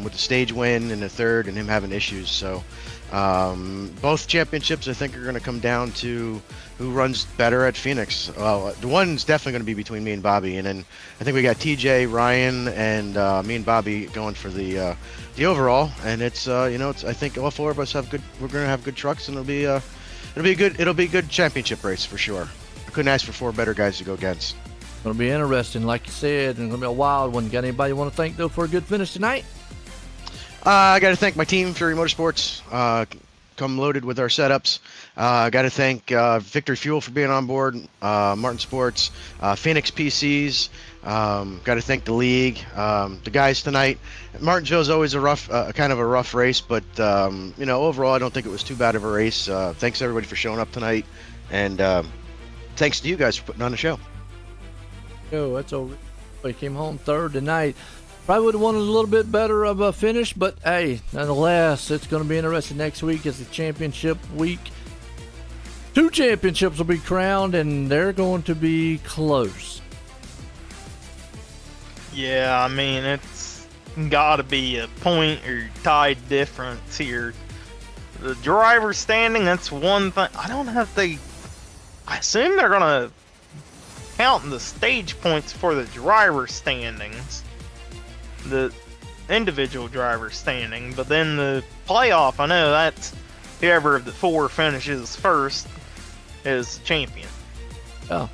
with the stage win in the third and him having issues. So both championships, I think, are going to come down to who runs better at Phoenix. Well, the one's definitely going to be between me and Bobby, and then I think we got TJ, Ryan, and me and Bobby going for the overall. And it's I think all four of us have good. We're going to have good trucks, and it'll be a good championship race for sure. I couldn't ask for four better guys to go against. It'll be interesting, like you said, and it's going to be a wild one. Got anybody you want to thank though for a good finish tonight? I got to thank my team, Fury Motorsports. Come loaded with our setups. I got to thank Victory Fuel for being on board, Martin Sports, Phoenix PCs. Got to thank the league, the guys tonight. Martinsville is always kind of a rough race, but overall I don't think it was too bad of a race. Thanks everybody for showing up tonight, and thanks to you guys for putting on the show. Oh, that's over. He came home third tonight. Probably would have wanted a little bit better of a finish, but hey, nonetheless, it's going to be interesting next week as the championship week. 2 championships will be crowned, and they're going to be close. Yeah, I mean, it's got to be a point or tie difference here. The driver standing, that's one thing. I don't know if I assume they're going to count the stage points for the driver standings. The individual driver standing, but then the playoff, I know that's whoever of the 4 finishes first is champion. Oh,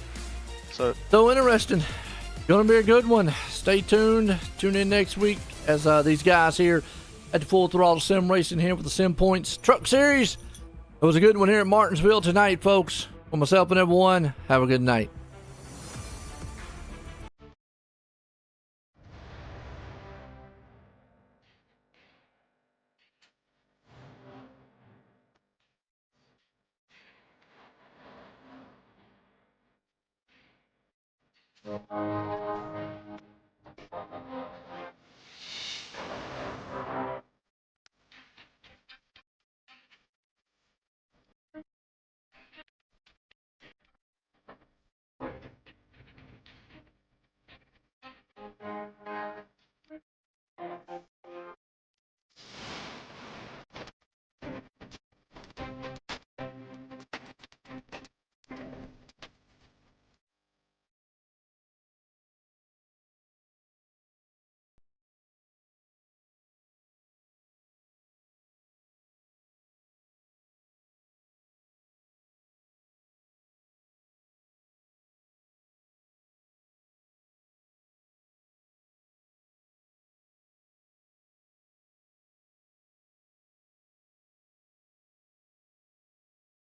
so interesting. Gonna be a good one. Stay tuned. Tune in next week as these guys here at the Full Throttle Sim Racing here with the Sim Points Truck Series. It was a good one here at Martinsville tonight, folks. For myself and everyone, have a good night.